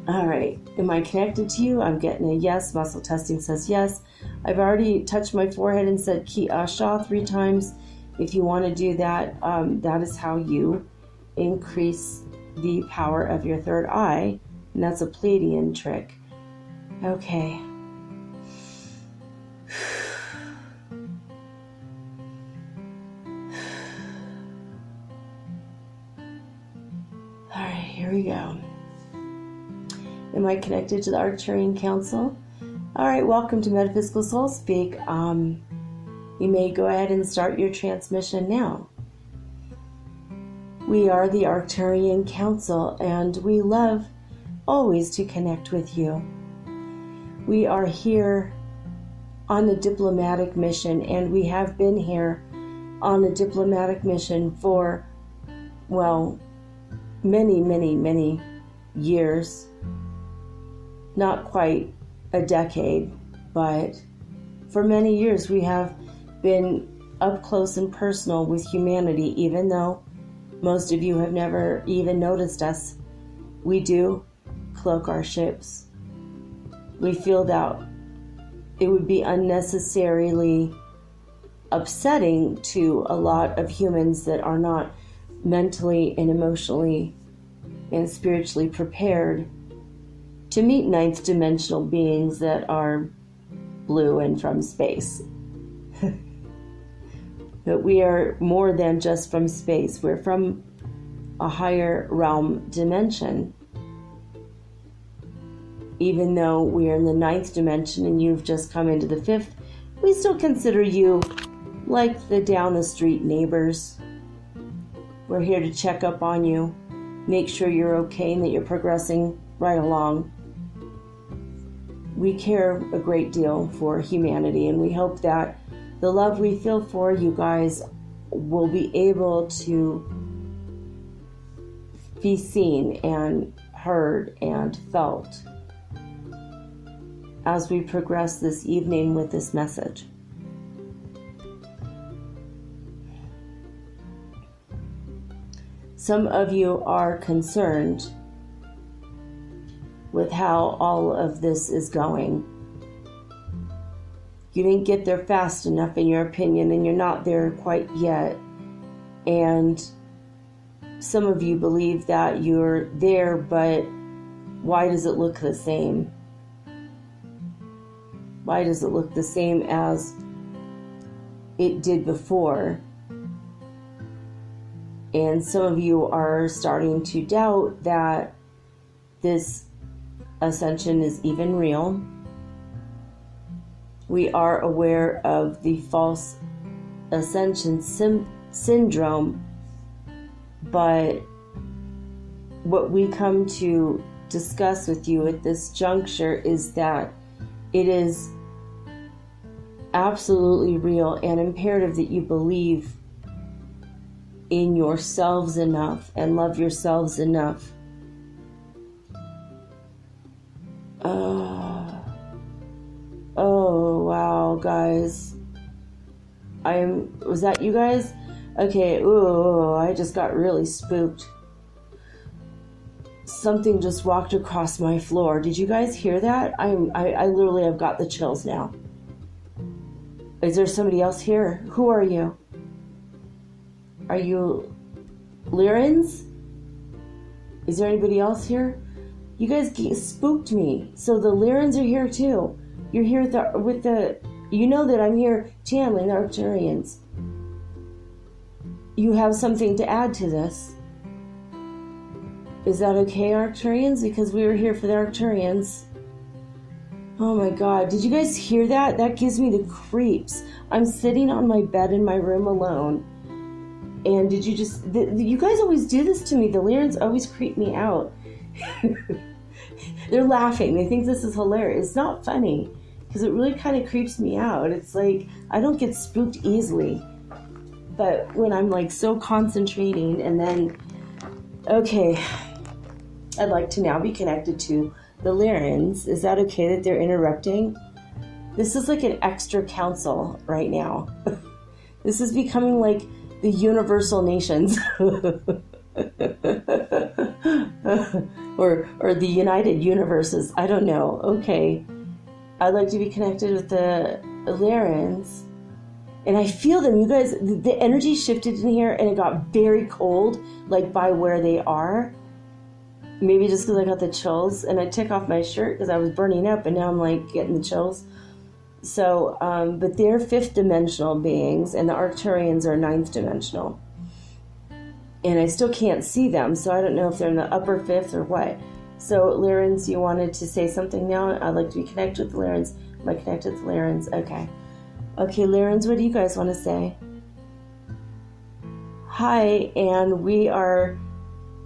All right, am I connected to you? I'm getting a yes. Muscle testing says yes. I've already touched my forehead and said Ki Asha 3 times. If you want to do that, that is how you increase the power of your third eye, and that's a Pleiadian trick. Okay. All right, here we go. Am I connected to the Arcturian Council? All right, welcome to Metaphysical Soul Speak. You may go ahead and start your transmission now. We are the Arcturian Council, and we love always to connect with you. We are here on a diplomatic mission, and we have been here on a diplomatic mission for, well, many, many, many years, not quite a decade, but for many years we have been up close and personal with humanity, even though most of you have never even noticed us. We do cloak our ships. We feel that it would be unnecessarily upsetting to a lot of humans that are not mentally and emotionally and spiritually prepared to meet ninth dimensional beings that are blue and from space. But we are more than just from space. We're from a higher realm dimension. Even though we are in the ninth dimension and you've just come into the fifth, we still consider you like the down the street neighbors. We're here to check up on you, make sure you're okay and that you're progressing right along. We care a great deal for humanity, and we hope that the love we feel for you guys will be able to be seen and heard and felt as we progress this evening with this message. Some of you are concerned with how all of this is going. You didn't get there fast enough, in your opinion, and you're not there quite yet. And some of you believe that you're there, but why does it look the same? Why does it look the same as it did before? And some of you are starting to doubt that this ascension is even real. We are aware of the false ascension syndrome, but what we come to discuss with you at this juncture is that it is absolutely real and imperative that you believe in yourselves enough and love yourselves enough. Oh, wow, guys. Was that you guys? Okay, ooh, I just got really spooked. Something just walked across my floor. Did you guys hear that? I literally have got the chills now. Is there somebody else here? Who are you? Are you Lyrans? Is there anybody else here? You guys spooked me. So the Lyrans are here too. You're here with the you know that I'm here channeling the Arcturians. You have something to add to this. Is that okay, Arcturians? Because we were here for the Arcturians. Oh my God, did you guys hear that? That gives me the creeps. I'm sitting on my bed in my room alone. And did you just... you guys always do this to me. The Lyrans always creep me out. They're laughing. They think this is hilarious. It's not funny. Because it really kind of creeps me out. It's like, I don't get spooked easily. But when I'm like so concentrating and then... Okay. I'd like to now be connected to the Lyrans. Is that okay that they're interrupting? This is like an extra council right now. This is becoming like the universal nations. or the United Universes. I don't know. Okay. I'd like to be connected with the Lyrans. And I feel them. You guys, the energy shifted in here and it got very cold, like by where they are. Maybe just because I got the chills. And I took off my shirt because I was burning up and now I'm like getting the chills. So, but they're fifth dimensional beings and the Arcturians are ninth dimensional. And I still can't see them, so I don't know if they're in the upper fifth or what. So, Lyrans, you wanted to say something now? I'd like to be connected with the Lyrans. Am I connected with the Lyrans? Okay. Okay, Lyrans, what do you guys want to say? Hi, and we are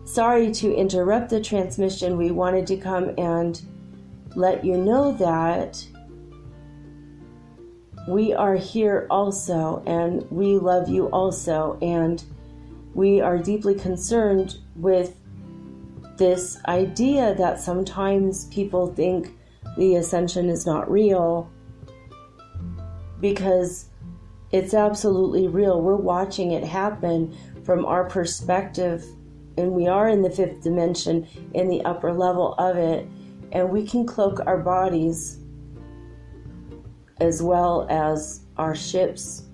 sorry to interrupt the transmission. We wanted to come and let you know that we are here also, and we love you also, and we are deeply concerned with this idea that sometimes people think the ascension is not real, because it's absolutely real. We're watching it happen from our perspective, and we are in the fifth dimension, in the upper level of it, and we can cloak our bodies as well as our ships,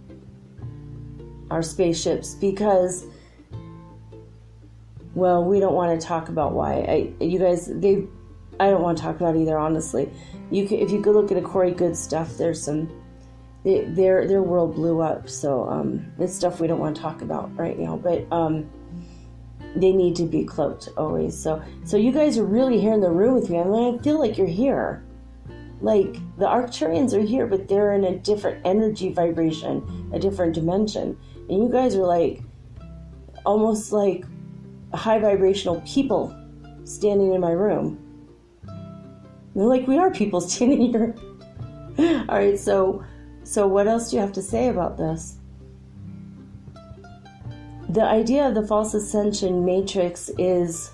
our spaceships, because, well, we don't want to talk about why. I don't want to talk about it either, honestly. If you could look at a Corey Good stuff, there's some, their world blew up, so it's stuff we don't want to talk about right now, but they need to be cloaked always. So you guys are really here in the room with me. I mean, I feel like you're here. Like, the Arcturians are here, but they're in a different energy vibration, a different dimension. And you guys are like, almost like high vibrational people standing in my room. They're like, we are people standing here. All right, so what else do you have to say about this? The idea of the false ascension matrix is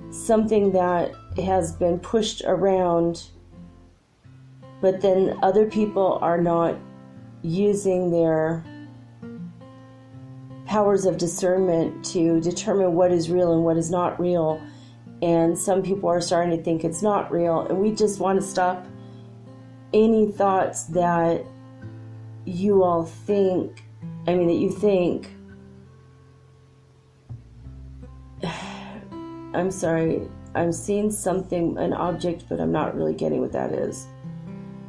something that has been pushed around, but then other people are not using their powers of discernment to determine what is real and what is not real. And some people are starting to think it's not real, and we just want to stop any thoughts that you all think, that you think. I'm sorry, I'm seeing something, an object, but I'm not really getting what that is.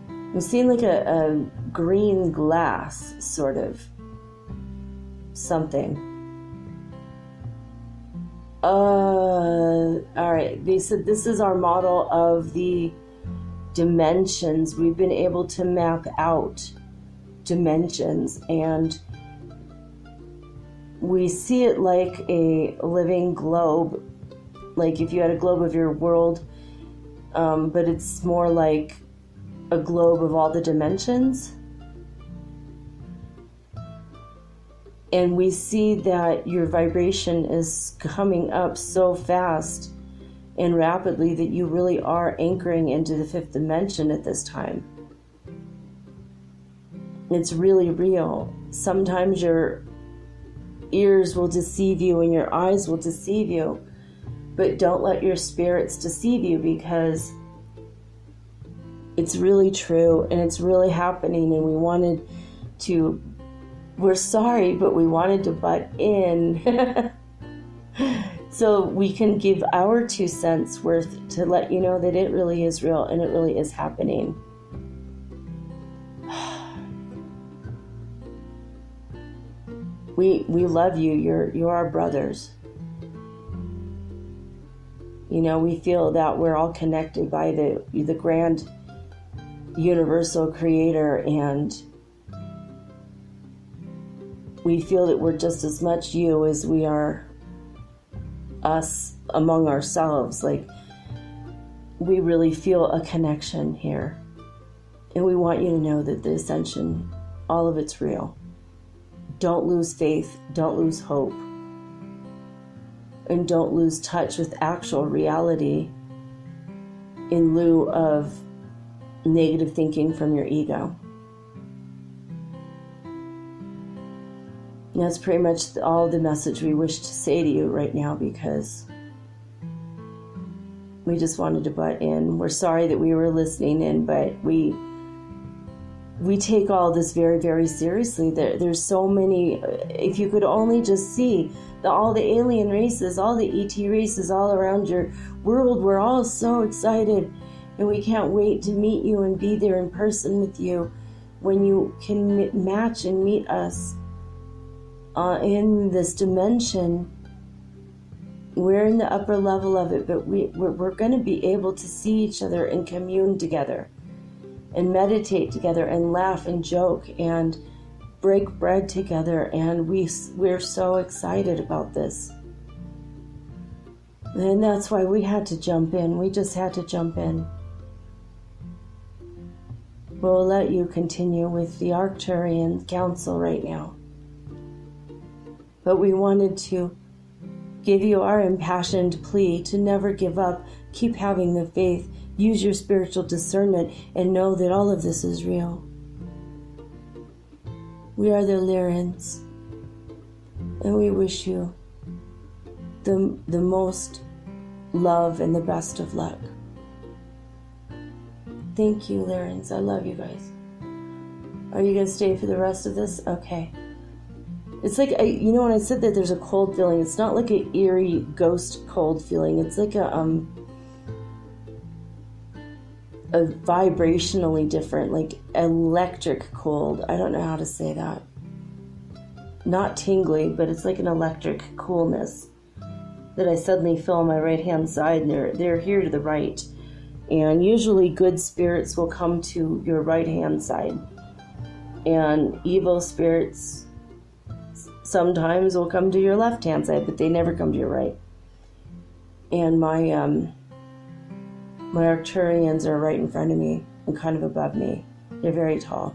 I'm seeing like a green glass, sort of something. Alright, they said this is our model of the dimensions. We've been able to map out dimensions, and we see it like a living globe, like if you had a globe of your world, but it's more like a globe of all the dimensions. And we see that your vibration is coming up so fast and rapidly that you really are anchoring into the fifth dimension at this time. It's really real. Sometimes your ears will deceive you and your eyes will deceive you, but don't let your spirits deceive you, because it's really true and it's really happening. And we're sorry, but we wanted to butt in so we can give our 2 cents worth to let you know that it really is real and it really is happening. We love you. You're our brothers. We feel that we're all connected by the grand universal creator, and we feel that we're just as much you as we are us among ourselves. Like, we really feel a connection here, and we want you to know that the ascension, all of it's real. Don't lose faith, don't lose hope, and don't lose touch with actual reality in lieu of negative thinking from your ego. And that's pretty much all the message we wish to say to you right now, because we just wanted to butt in. We're sorry that we were listening in, but we take all this very, very seriously. There's so many. If you could only just see all the alien races, all the ET races all around your world, we're all so excited, and we can't wait to meet you and be there in person with you when you can match and meet us in this dimension. We're in the upper level of it, but we're going to be able to see each other and commune together and meditate together and laugh and joke and break bread together, and we're so excited about this. And that's why we had to jump in. We just had to jump in. We'll let you continue with the Arcturian Council right now. But we wanted to give you our impassioned plea to never give up, keep having the faith, use your spiritual discernment, and know that all of this is real. We are the Lyrans, and we wish you the most love and the best of luck. Thank you, Lyrans. I love you guys. Are you going to stay for the rest of this? Okay. It's like, when I said that there's a cold feeling, it's not like an eerie ghost cold feeling. It's like a vibrationally different, like electric cold. I don't know how to say that. Not tingly, but it's like an electric coolness that I suddenly feel on my right-hand side, and they're here to the right. And usually good spirits will come to your right-hand side. And evil spirits sometimes will come to your left-hand side, but they never come to your right. And my Arcturians are right in front of me and kind of above me. They're very tall.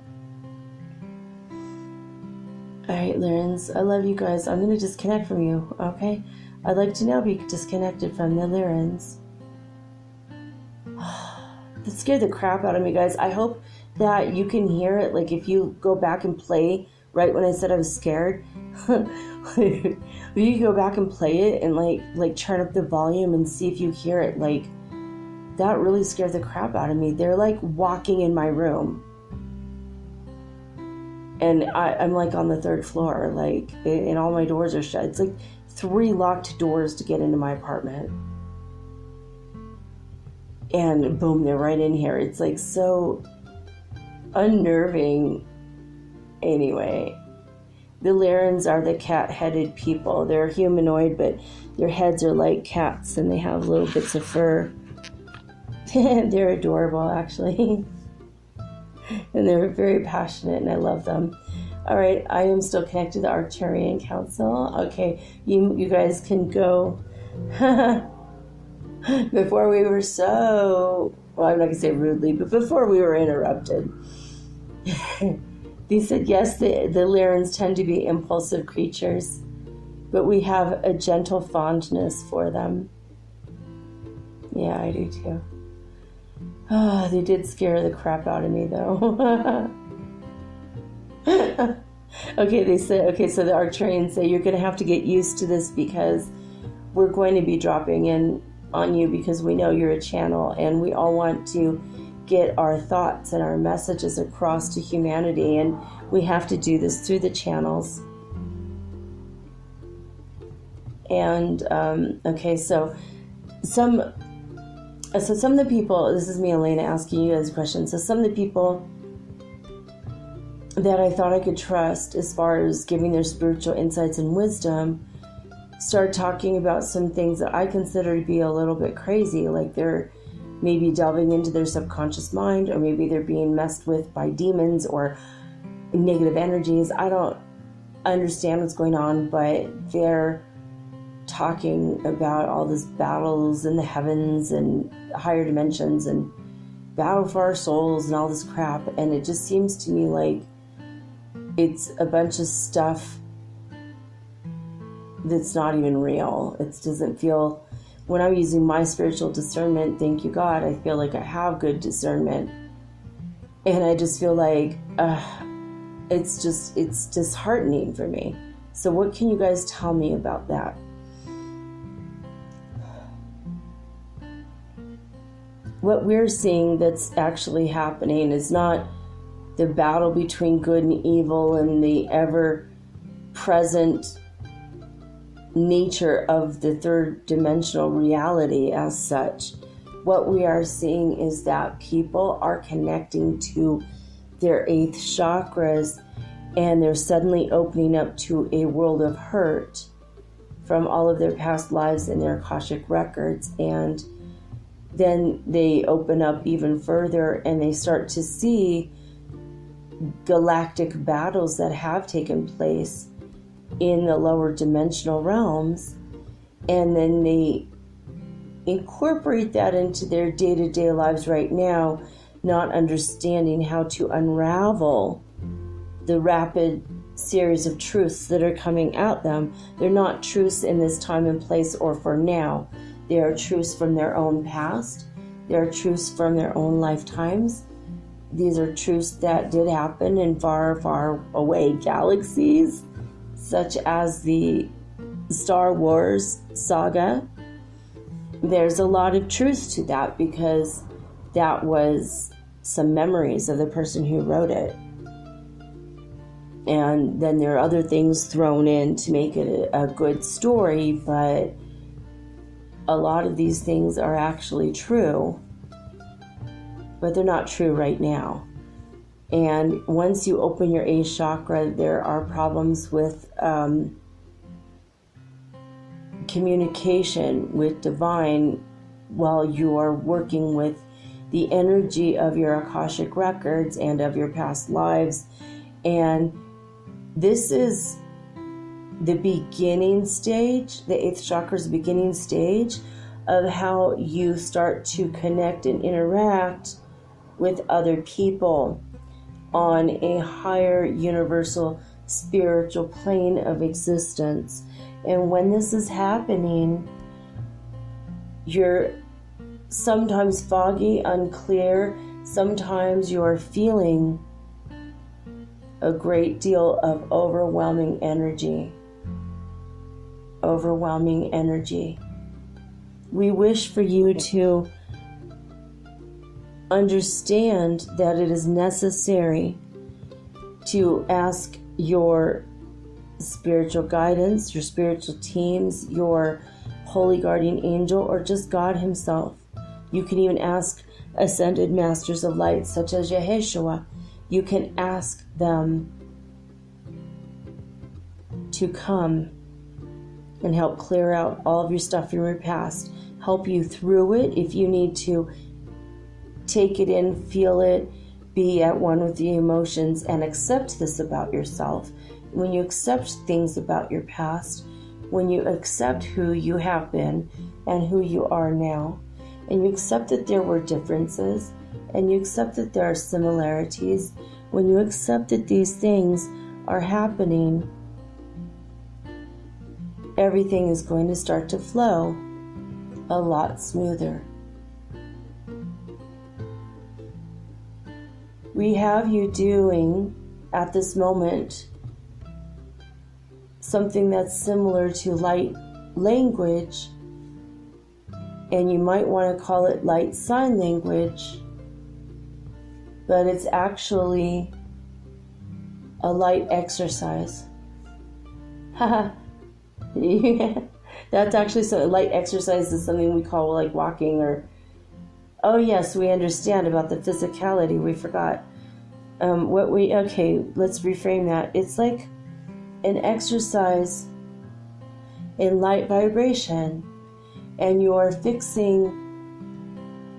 All right, Lyrans, I love you guys. I'm going to disconnect from you, okay? I'd like to now be disconnected from the Lyrans. That scared the crap out of me, guys. I hope that you can hear it. Like, if you go back and play right when I said I was scared, you go back and play it and like turn up the volume and see if you hear it. Like, that really scared the crap out of me. They're like walking in my room, and I'm like on the 3rd floor, like, and all my doors are shut. It's like 3 locked doors to get into my apartment. And boom, they're right in here. It's like so unnerving. Anyway, the Lyrans are the cat-headed people. They're humanoid, but their heads are like cats, and they have little bits of fur. They're adorable, actually. And they're very passionate, and I love them. All right, I am still connected to the Arcturian Council. Okay, you guys can go. Before we were so, well, I'm not going to say rudely, but before we were interrupted. They said, yes, the Lyrans tend to be impulsive creatures, but we have a gentle fondness for them. Yeah, I do too. Oh, they did scare the crap out of me, though. Okay, so the Arcturians say you're going to have to get used to this because we're going to be dropping in on you because we know you're a channel, and we all want to get our thoughts and our messages across to humanity, and we have to do this through the channels. And okay, so some of the people, this is me, Elena, asking you guys questions. So some of the people that I thought I could trust as far as giving their spiritual insights and wisdom start talking about some things that I consider to be a little bit crazy, like they're maybe delving into their subconscious mind, or maybe they're being messed with by demons or negative energies. I don't understand what's going on, but they're talking about all these battles in the heavens and higher dimensions and battle for our souls and all this crap, and it just seems to me like it's a bunch of stuff that's not even real. It doesn't feel, when I'm using my spiritual discernment, thank you God, I feel like I have good discernment, and I just feel like it's disheartening for me. So what can you guys tell me about that? What we're seeing that's actually happening is not the battle between good and evil and the ever-present nature of the 3rd dimensional reality as such. What we are seeing is that people are connecting to their 8th chakras, and they're suddenly opening up to a world of hurt from all of their past lives and their Akashic records, and then they open up even further and they start to see galactic battles that have taken place in the lower dimensional realms, and then they incorporate that into their day-to-day lives right now, not understanding how to unravel the rapid series of truths that are coming at them. They're not truths in this time and place or for now. They are truths from their own past. They are truths from their own lifetimes. These are truths that did happen in far, far away galaxies, such as the Star Wars saga. There's a lot of truth to that because that was some memories of the person who wrote it. And then there are other things thrown in to make it a good story, but a lot of these things are actually true, but they're not true right now. And once you open your eighth chakra, there are problems with communication with divine while you are working with the energy of your Akashic records and of your past lives. And this is the beginning stage, the eighth chakra's beginning stage of how you start to connect and interact with other people on a higher universal spiritual plane of existence. And when this is happening, you're sometimes foggy, unclear, sometimes you're feeling a great deal of overwhelming energy. Overwhelming energy. We wish for you to understand that it is necessary to ask your spiritual guidance, your spiritual teams, your holy guardian angel, or just God himself. You can even ask ascended masters of light such as Yeshua. You can ask them to come and help clear out all of your stuff from your past, help you through it if you need to take it in, feel it, be at one with the emotions, and accept this about yourself. When you accept things about your past, when you accept who you have been and who you are now, and you accept that there were differences, and you accept that there are similarities, when you accept that these things are happening, everything is going to start to flow a lot smoother. We have you doing, at this moment, something that's similar to light language, and you might want to call it light sign language, but it's actually a light exercise. Haha. Yeah, that's actually so. Light exercise is something we call like walking or. Oh yes, we understand about the physicality. We forgot. Okay, let's reframe that. It's like an exercise in light vibration, and you are fixing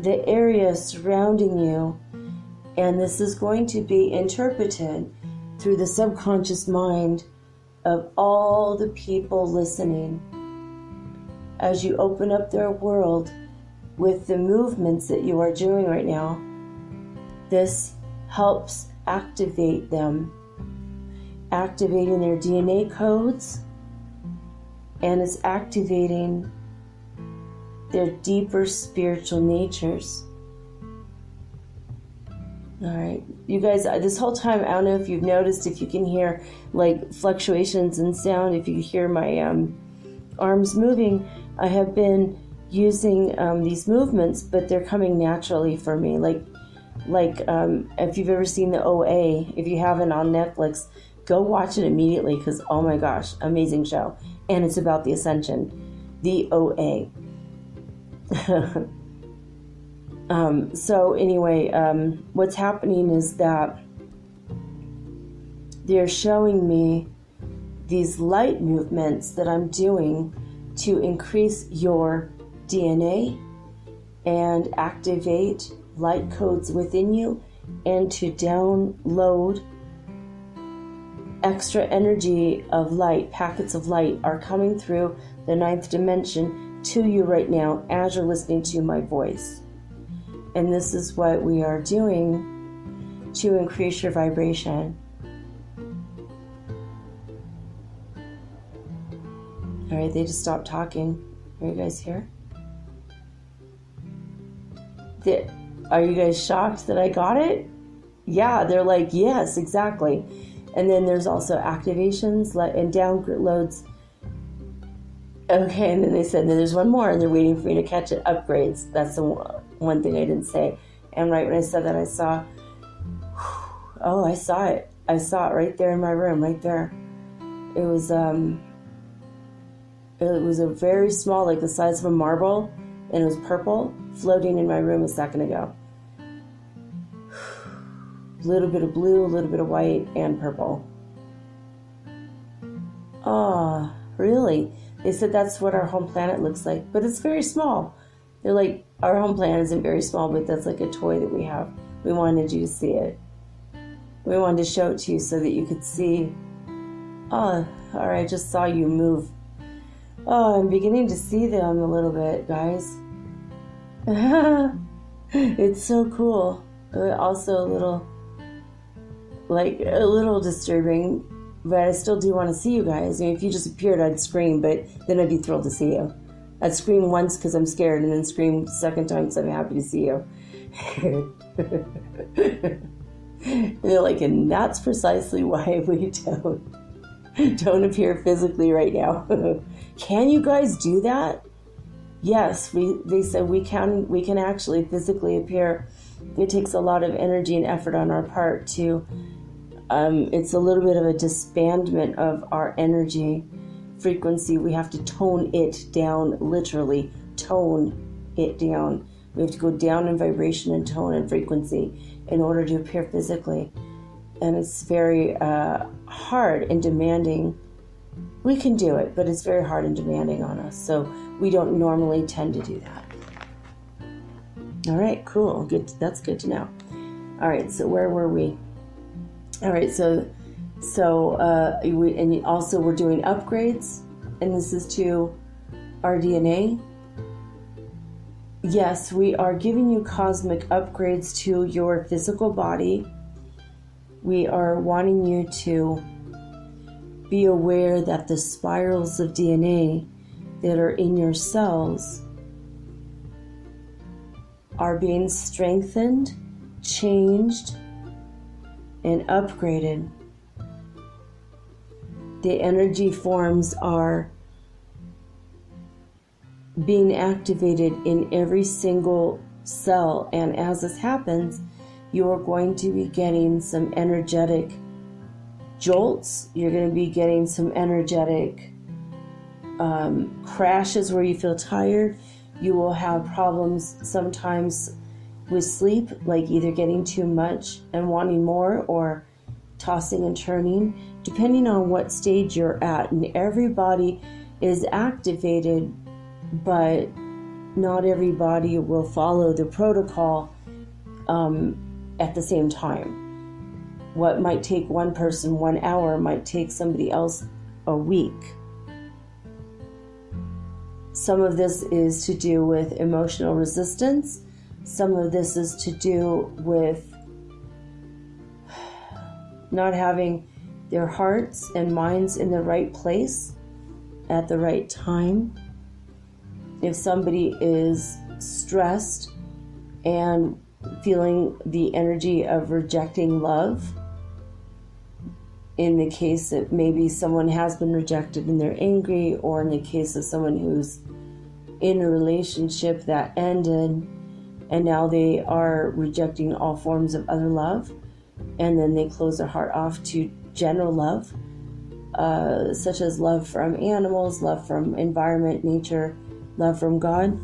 the area surrounding you, and this is going to be interpreted through the subconscious mind of all the people listening as you open up their world with the movements that you are doing right now. This helps activate them, activating their DNA codes, and it's activating their deeper spiritual natures. All right, you guys, this whole time, I don't know if you've noticed, if you can hear like fluctuations in sound, if you hear my arms moving, I have been using these movements, but they're coming naturally for me. Like if you've ever seen the OA, if you haven't on Netflix, go watch it immediately because, oh my gosh, amazing show. And it's about the Ascension, the OA. So anyway, what's happening is that they're showing me these light movements that I'm doing to increase your DNA and activate light codes within you and to download extra energy of light. Packets of light are coming through the ninth dimension to you right now as you're listening to my voice. And this is what we are doing to increase your vibration. All right, they just stopped talking. Are you guys here? Are you guys shocked that I got it? Yeah, they're like, yes, exactly. And then there's also activations and downloads. Okay, and then they said, there's one more, and they're waiting for me to catch it. Upgrades. That's the one thing I didn't say. And right when I said that, I saw, I saw it. I saw it right there in my room, right there. It was a very small, like the size of a marble, and it was purple, floating in my room a second ago. A little bit of blue, a little bit of white, and purple. Oh, really? They said that's what our home planet looks like, but it's very small. They're like, our home planet isn't very small, but that's like a toy that we have. We wanted you to see it. We wanted to show it to you so that you could see. Oh, all right, I just saw you move. Oh, I'm beginning to see them a little bit, guys. It's so cool. Also a little disturbing, but I still do want to see you guys. I mean, if you just appeared, I'd scream, but then I'd be thrilled to see you. I'd scream once because I'm scared, and then scream the second time because I'm happy to see you. And they're like, and that's precisely why we don't appear physically right now. Can you guys do that? Yes, they said we can actually physically appear. It takes a lot of energy and effort on our part to. It's a little bit of a disbandment of our energy frequency. We have to tone it down, literally tone it down. We have to go down in vibration and tone and frequency in order to appear physically. And it's very hard and demanding. We can do it, but it's very hard and demanding on us. So we don't normally tend to do that. All right, cool. Good. That's good to know. All right, so where were we? All right, so and also we're doing upgrades, and this is to our DNA. Yes, we are giving you cosmic upgrades to your physical body. We are wanting you to be aware that the spirals of DNA that are in your cells are being strengthened, changed, and upgraded. The energy forms are being activated in every single cell, and as this happens, you are going to be getting some energetic jolts. You're going to be getting some energetic crashes where you feel tired. You will have problems sometimes with sleep, like either getting too much and wanting more, or tossing and turning, depending on what stage you're at. And everybody is activated, but not everybody will follow the protocol at the same time. What might take one person 1 hour might take somebody else a week. Some of this is to do with emotional resistance. Some of this is to do with not having their hearts and minds in the right place at the right time. If somebody is stressed and feeling the energy of rejecting love, in the case that maybe someone has been rejected and they're angry, or in the case of someone who's in a relationship that ended and now they are rejecting all forms of other love, and then they close their heart off to general love, such as love from animals, love from environment, nature, love from God.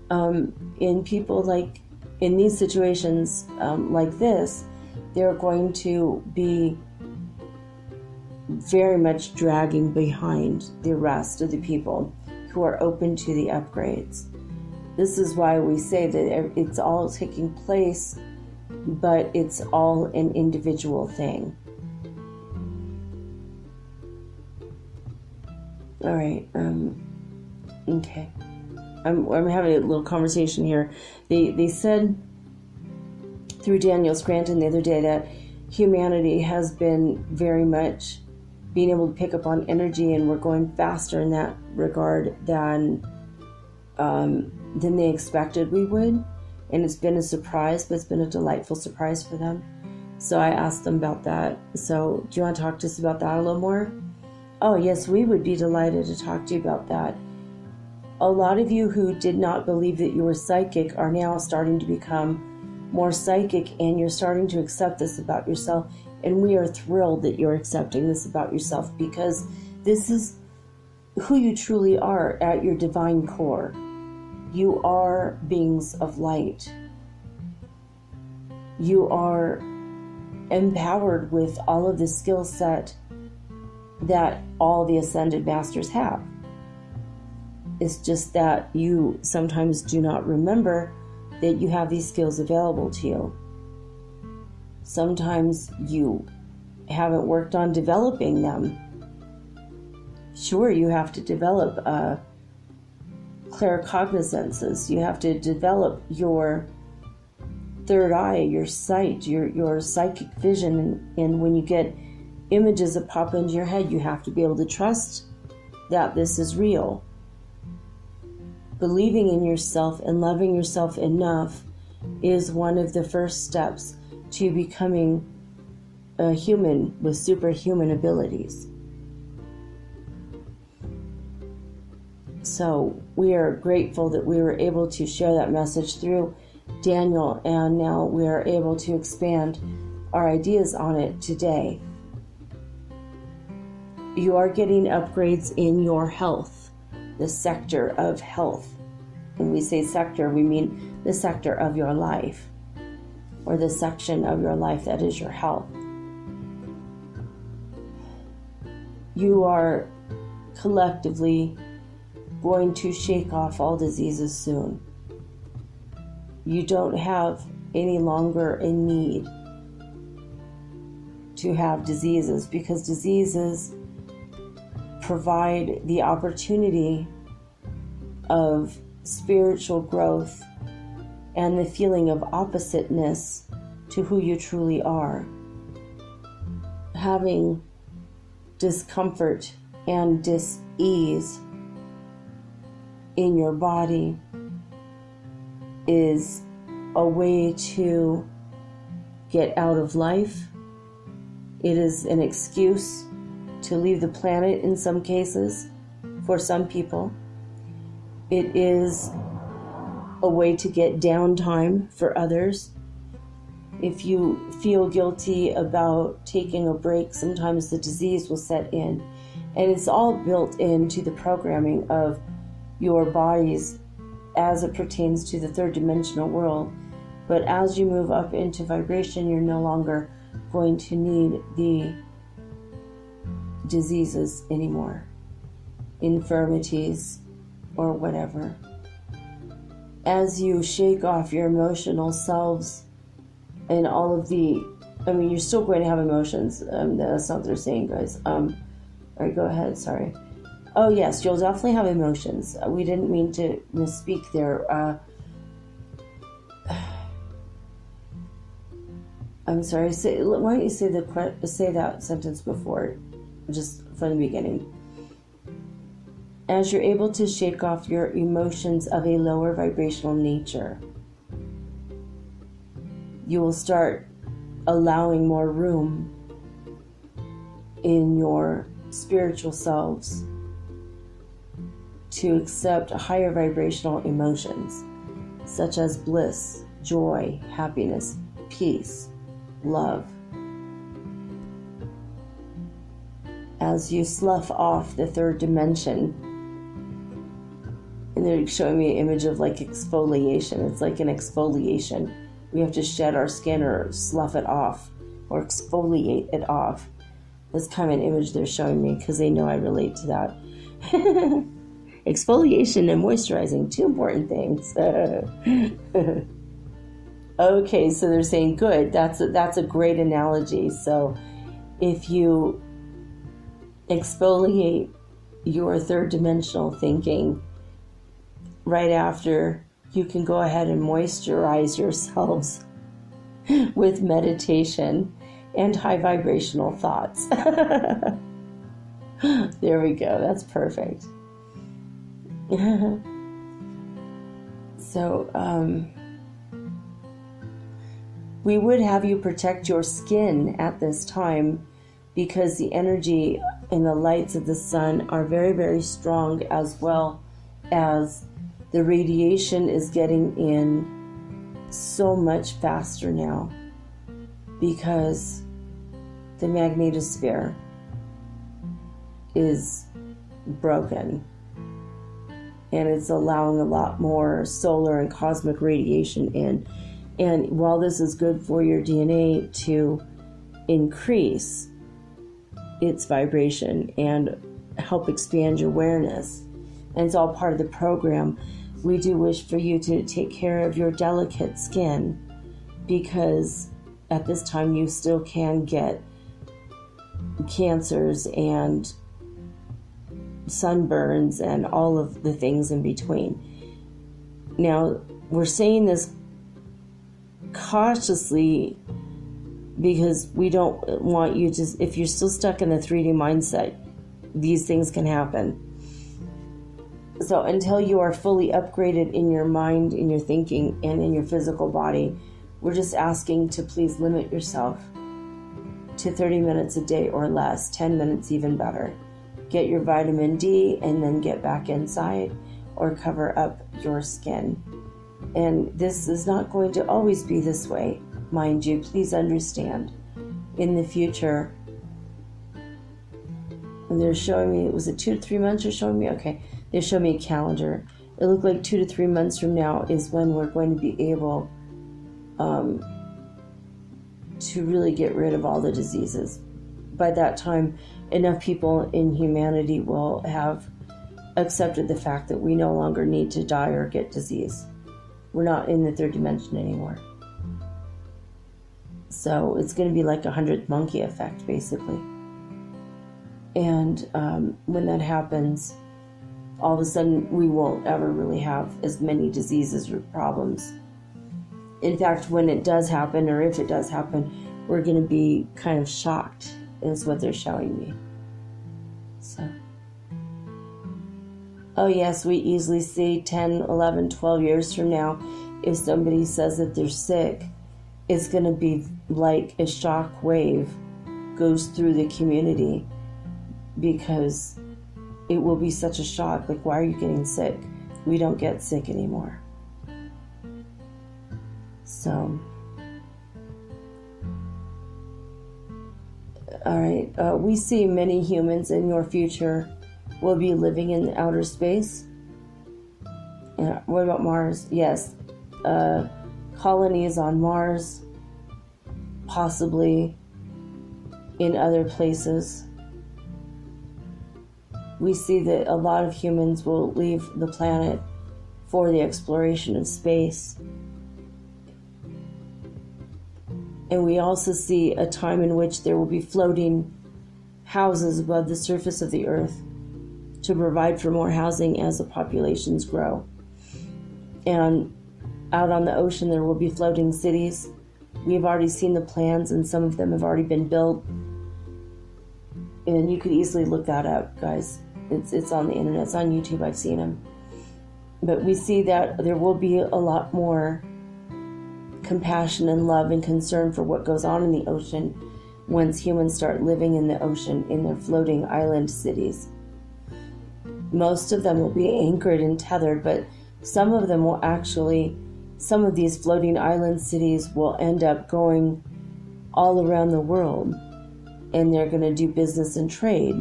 In people like, in these situations like this, they're going to be very much dragging behind the rest of the people who are open to the upgrades. This is why we say that it's all taking place, but it's all an individual thing. All right. Okay. I'm having a little conversation here. They said through Daniel Scranton the other day that humanity has been very much being able to pick up on energy, and we're going faster in that regard than they expected we would. And it's been a surprise, but it's been a delightful surprise for them. So I asked them about that. So do you want to talk to us about that a little more? Oh, yes, we would be delighted to talk to you about that. A lot of you who did not believe that you were psychic are now starting to become more psychic, and you're starting to accept this about yourself. And we are thrilled that you're accepting this about yourself, because this is who you truly are at your divine core. You are beings of light. You are empowered with all of the skill set that all the ascended masters have. It's just that you sometimes do not remember that you have these skills available to you. Sometimes you haven't worked on developing them. Sure, you have to develop claircognizances. You have to develop your third eye, your sight, your psychic vision. And when you get images that pop into your head, you have to be able to trust that this is real. Believing in yourself and loving yourself enough is one of the first steps to becoming a human with superhuman abilities. So we are grateful that we were able to share that message through Daniel, and now we are able to expand our ideas on it today. You are getting upgrades in your health, the sector of health. When we say sector, we mean the sector of your life, or the section of your life that is your health. You are collectively going to shake off all diseases soon. You don't have any longer a need to have diseases, because diseases provide the opportunity of spiritual growth and the feeling of oppositeness to who you truly are. Having discomfort and dis-ease in your body is a way to get out of life. It is an excuse to leave the planet in some cases, for some people. It is a way to get downtime for others. If you feel guilty about taking a break, sometimes the disease will set in. And it's all built into the programming of your bodies as it pertains to the third dimensional world. But as you move up into vibration, you're no longer going to need the diseases anymore, infirmities, or whatever. As you shake off your emotional selves and all of the, you're still going to have emotions. That's not what they're saying, guys. All right, go ahead. Sorry. Oh, yes, you'll definitely have emotions. We didn't mean to misspeak there. I'm sorry. Why don't you say that sentence before, just from the beginning? As you're able to shake off your emotions of a lower vibrational nature, you will start allowing more room in your spiritual selves to accept higher vibrational emotions, such as bliss, joy, happiness, peace, love. As you slough off the third dimension, and they're showing me an image of like exfoliation. It's like an exfoliation. We have to shed our skin or slough it off or exfoliate it off. That's kind of an image they're showing me because they know I relate to that. Exfoliation and moisturizing, two important things. Okay, so they're saying good. That's a great analogy. So if you exfoliate your third dimensional thinking, right after, you can go ahead and moisturize yourselves with meditation and high vibrational thoughts. There we go. That's perfect. So, we would have you protect your skin at this time because the energy and the lights of the sun are very, very strong, as well as the radiation is getting in so much faster now because the magnetosphere is broken and it's allowing a lot more solar and cosmic radiation in. And while this is good for your DNA to increase its vibration and help expand your awareness, and it's all part of the program, we do wish for you to take care of your delicate skin because at this time you still can get cancers and sunburns and all of the things in between. Now, we're saying this cautiously because we don't want you to, if you're still stuck in the 3D mindset, these things can happen. So until you are fully upgraded in your mind, in your thinking, and in your physical body, we're just asking to please limit yourself to 30 minutes a day or less, 10 minutes even better. Get your vitamin D and then get back inside or cover up your skin. And this is not going to always be this way, mind you. Please understand. In the future, they're showing me, was it 2 to 3 months you're showing me? Okay, they showed me a calendar. It looked like 2 to 3 months from now is when we're going to be able to really get rid of all the diseases. By that time, enough people in humanity will have accepted the fact that we no longer need to die or get disease. We're not in the third dimension anymore. So it's going to be like a 100th monkey effect, basically. And when that happens, all of a sudden we won't ever really have as many diseases or problems. In fact, when it does happen, or if it does happen, we're going to be kind of shocked, is what they're showing me. So, oh yes, we easily see 10, 11, 12 years from now, if somebody says that they're sick, it's going to be like a shock wave goes through the community, because it will be such a shock. Like, why are you getting sick? We don't get sick anymore. So, all right, we see many humans in your future will be living in outer space. And what about Mars? Yes, colonies on Mars, possibly in other places. We see that a lot of humans will leave the planet for the exploration of space. And we also see a time in which there will be floating houses above the surface of the earth to provide for more housing as the populations grow. And out on the ocean, there will be floating cities. We've already seen the plans, and some of them have already been built. And you could easily look that up, guys. It's on the internet. It's on YouTube. I've seen them. But we see that there will be a lot more compassion and love and concern for what goes on in the ocean once humans start living in the ocean in their floating island cities. Most of them will be anchored and tethered, but some of them will actually, some of these floating island cities will end up going all around the world, and they're going to do business and trade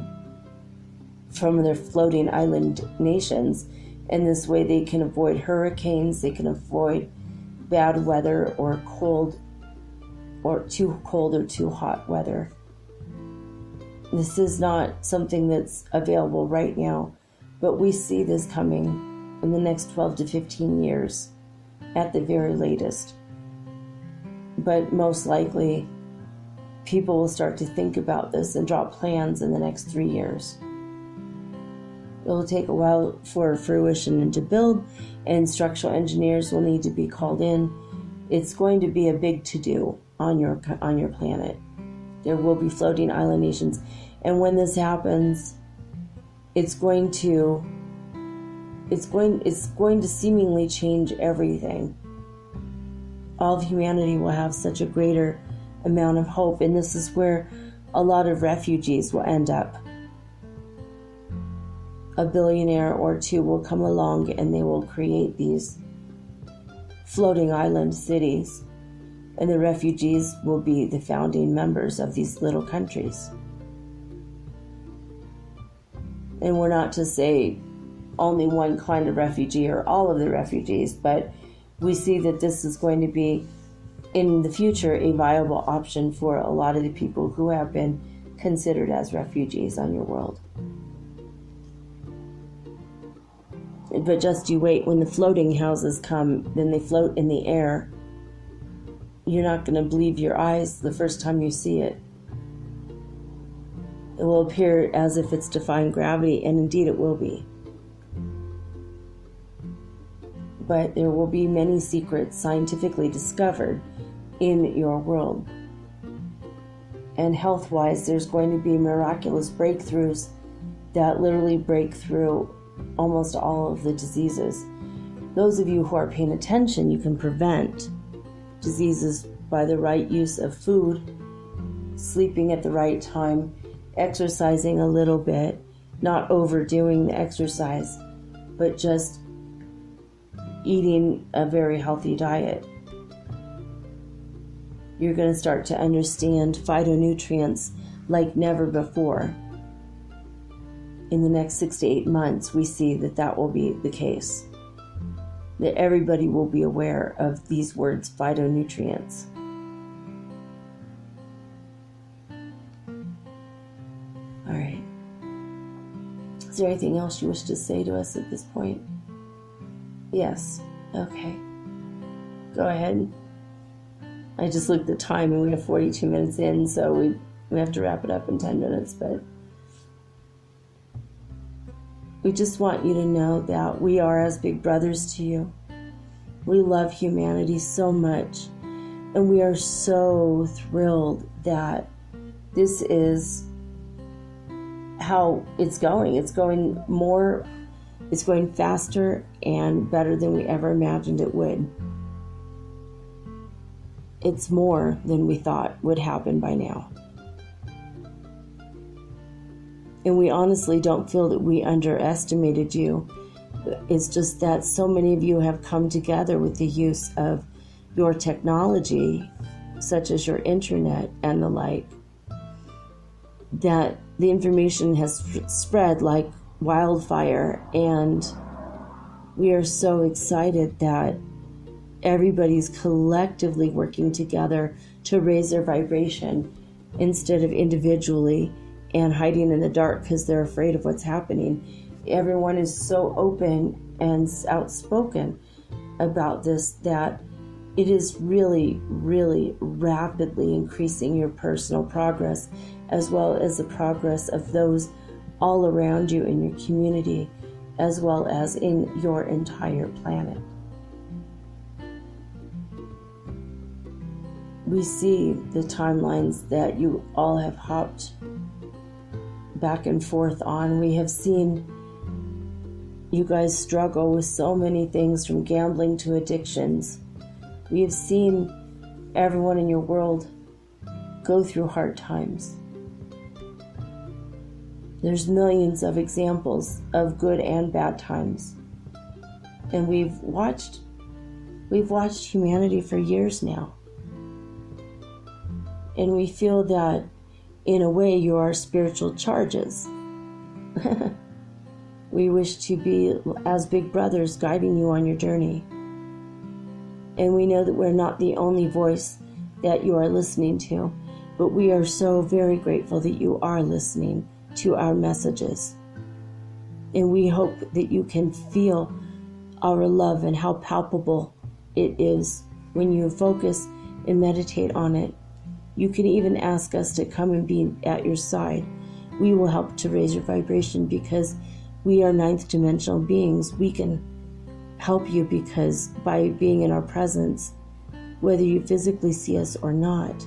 from their floating island nations. And this way they can avoid hurricanes, they can avoid bad weather or cold, or too cold or too hot weather. This is not something that's available right now, but we see this coming in the next 12 to 15 years at the very latest. But most likely, people will start to think about this and draw plans in the next 3 years. It will take a while for fruition and to build, and structural engineers will need to be called in. It's going to be a big to-do on your planet. There will be floating island nations. And when this happens, it's going to seemingly change everything. All of humanity will have such a greater amount of hope, and this is where a lot of refugees will end up. A billionaire or two will come along and they will create these floating island cities, and the refugees will be the founding members of these little countries. And we're not to say only one kind of refugee or all of the refugees, but we see that this is going to be, in the future, a viable option for a lot of the people who have been considered as refugees on your world. But just you wait, when the floating houses come, then they float in the air. You're not going to believe your eyes the first time you see it. It will appear as if it's defying gravity, and indeed it will be. But there will be many secrets scientifically discovered in your world. And health-wise, there's going to be miraculous breakthroughs that literally break through almost all of the diseases. Those of you who are paying attention, you can prevent diseases by the right use of food, sleeping at the right time, exercising a little bit, not overdoing the exercise, but just eating a very healthy diet. You're going to start to understand phytonutrients like never before. In the next 6 to 8 months, we see that will be the case. That everybody will be aware of these words, phytonutrients. All right. Is there anything else you wish to say to us at this point? Yes. Okay. Go ahead. I just looked at the time and we have 42 minutes in, so we have to wrap it up in 10 minutes, but we just want you to know that we are as big brothers to you. We love humanity so much, and we are so thrilled that this is how it's going. It's going faster and better than we ever imagined it would. It's more than we thought would happen by now. And we honestly don't feel that we underestimated you. It's just that so many of you have come together with the use of your technology, such as your internet and the like, that the information has spread like wildfire. And we are so excited that everybody's collectively working together to raise their vibration instead of individually and hiding in the dark because they're afraid of what's happening. Everyone is so open and outspoken about this that it is really, really rapidly increasing your personal progress, as well as the progress of those all around you in your community, as well as in your entire planet. We see the timelines that you all have hopped back and forth on. We have seen you guys struggle with so many things, from gambling to addictions. We have seen everyone in your world go through hard times. There's millions of examples of good and bad times. And we've watched humanity for years now. And we feel that, in a way, you are spiritual charges. We wish to be as big brothers guiding you on your journey. And we know that we're not the only voice that you are listening to, but we are so very grateful that you are listening to our messages. And we hope that you can feel our love and how palpable it is when you focus and meditate on it. You can even ask us to come and be at your side. We will help to raise your vibration because we are ninth dimensional beings. We can help you because by being in our presence, whether you physically see us or not,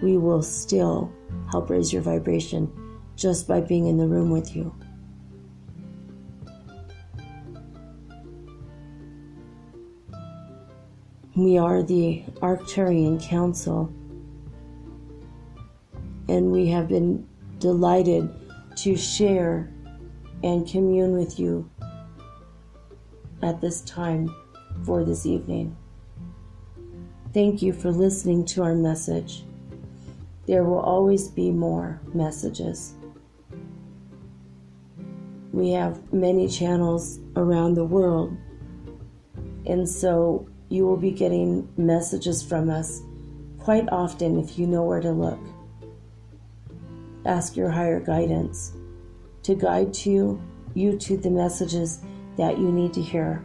we will still help raise your vibration just by being in the room with you. We are the Arcturian Council, and we have been delighted to share and commune with you at this time for this evening. Thank you for listening to our message. There will always be more messages. We have many channels around the world, and so you will be getting messages from us quite often if you know where to look. Ask your higher guidance to guide you to the messages that you need to hear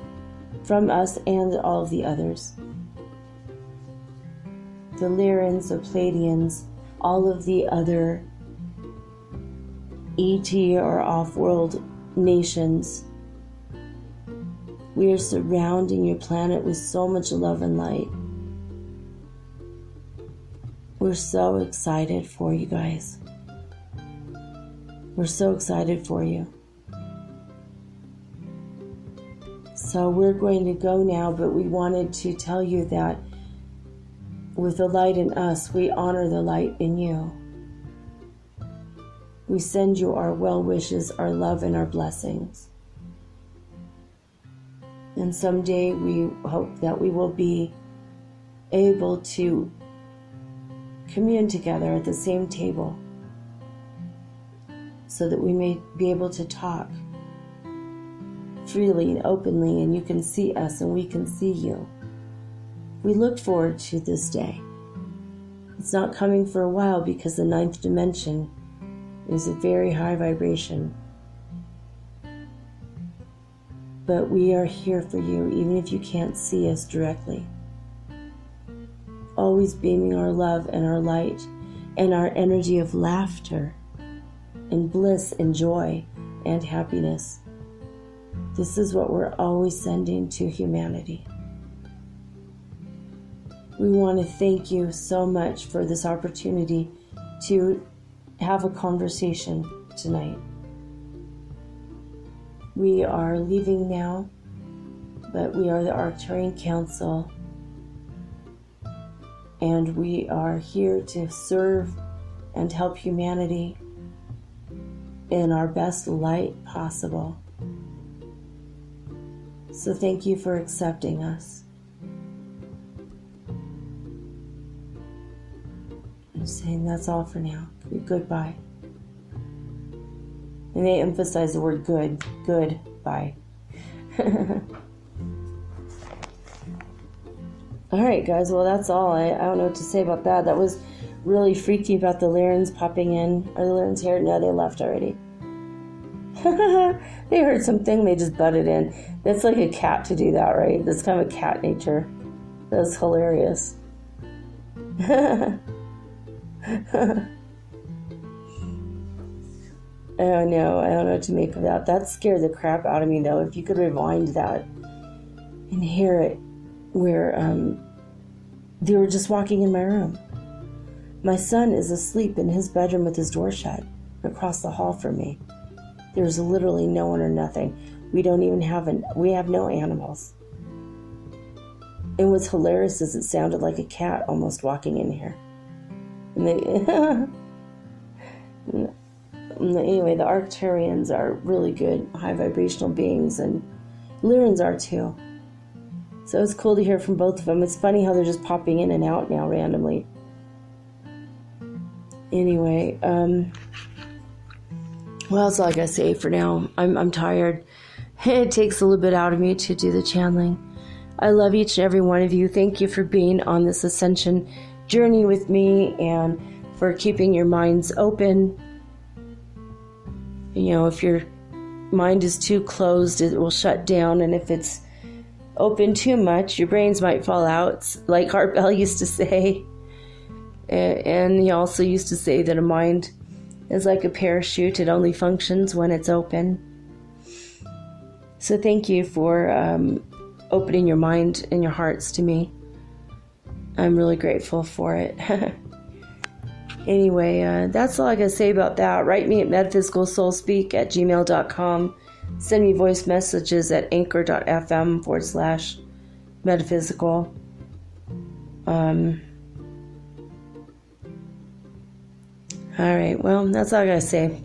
from us and all of the others. The Lyrans, the Pleiadians, all of the other ET or off-world nations. We are surrounding your planet with so much love and light. We're so excited for you guys. We're so excited for you. So we're going to go now, but we wanted to tell you that with the light in us, we honor the light in you. We send you our well wishes, our love, and our blessings. And someday we hope that we will be able to commune together at the same table so that we may be able to talk freely and openly, and you can see us and we can see you. We look forward to this day. It's not coming for a while because the 9th dimension is a very high vibration. But we are here for you, even if you can't see us directly. Always beaming our love and our light and our energy of laughter and bliss and joy and happiness. This is what we're always sending to humanity. We want to thank you so much for this opportunity to have a conversation tonight. We are leaving now, but we are the Arcturian Council, and we are here to serve and help humanity in our best light possible. So thank you for accepting us. I'm saying that's all for now. Goodbye. And they emphasize the word goodbye. Alright guys, well that's all. I don't know what to say about that. That was really freaky about the Lyrans popping in. Are the Lyrans here? No, they left already. They heard something, they just butted in. That's like a cat to do that, right? That's kind of a cat nature. That's hilarious. Oh no, I don't know what to make of that. That scared the crap out of me though. If you could rewind that and hear it where they were just walking in my room. My son is asleep in his bedroom with his door shut across the hall from me. There's literally no one or nothing. We don't even we have no animals. And what's hilarious is it sounded like a cat almost walking in here. And anyway, the Arcturians are really good, high vibrational beings, and Lyrans are too. So it's cool to hear from both of them. It's funny how they're just popping in and out now randomly. Anyway, well, that's all I gotta say for now. I'm tired. It takes a little bit out of me to do the channeling. I love each and every one of you. Thank you for being on this ascension journey with me and for keeping your minds open. You know, if your mind is too closed, it will shut down, and if it's open too much, your brains might fall out, like Art Bell used to say. And he also used to say that a mind is like a parachute. It only functions when it's open. So thank you for opening your mind and your hearts to me. I'm really grateful for it. Anyway, that's all I gotta say about that. Write me at metaphysicalsoulspeak@gmail.com. Send me voice messages at anchor.fm/metaphysical. All right, well, that's all I gotta say.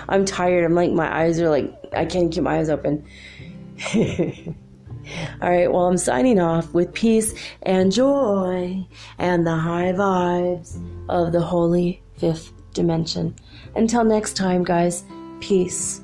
I'm tired. I'm like, my eyes are like, I can't keep my eyes open. All right, well, I'm signing off with peace and joy and the high vibes of the holy fifth dimension. Until next time, guys, peace.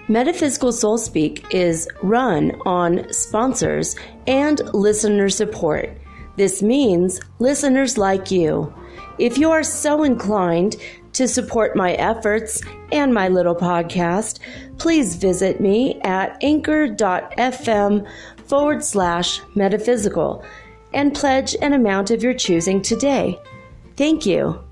Metaphysical Soul Speak is run on sponsors and listener support. This means listeners like you. If you are so inclined to support my efforts and my little podcast, please visit me at anchor.fm/metaphysical and pledge an amount of your choosing today. Thank you.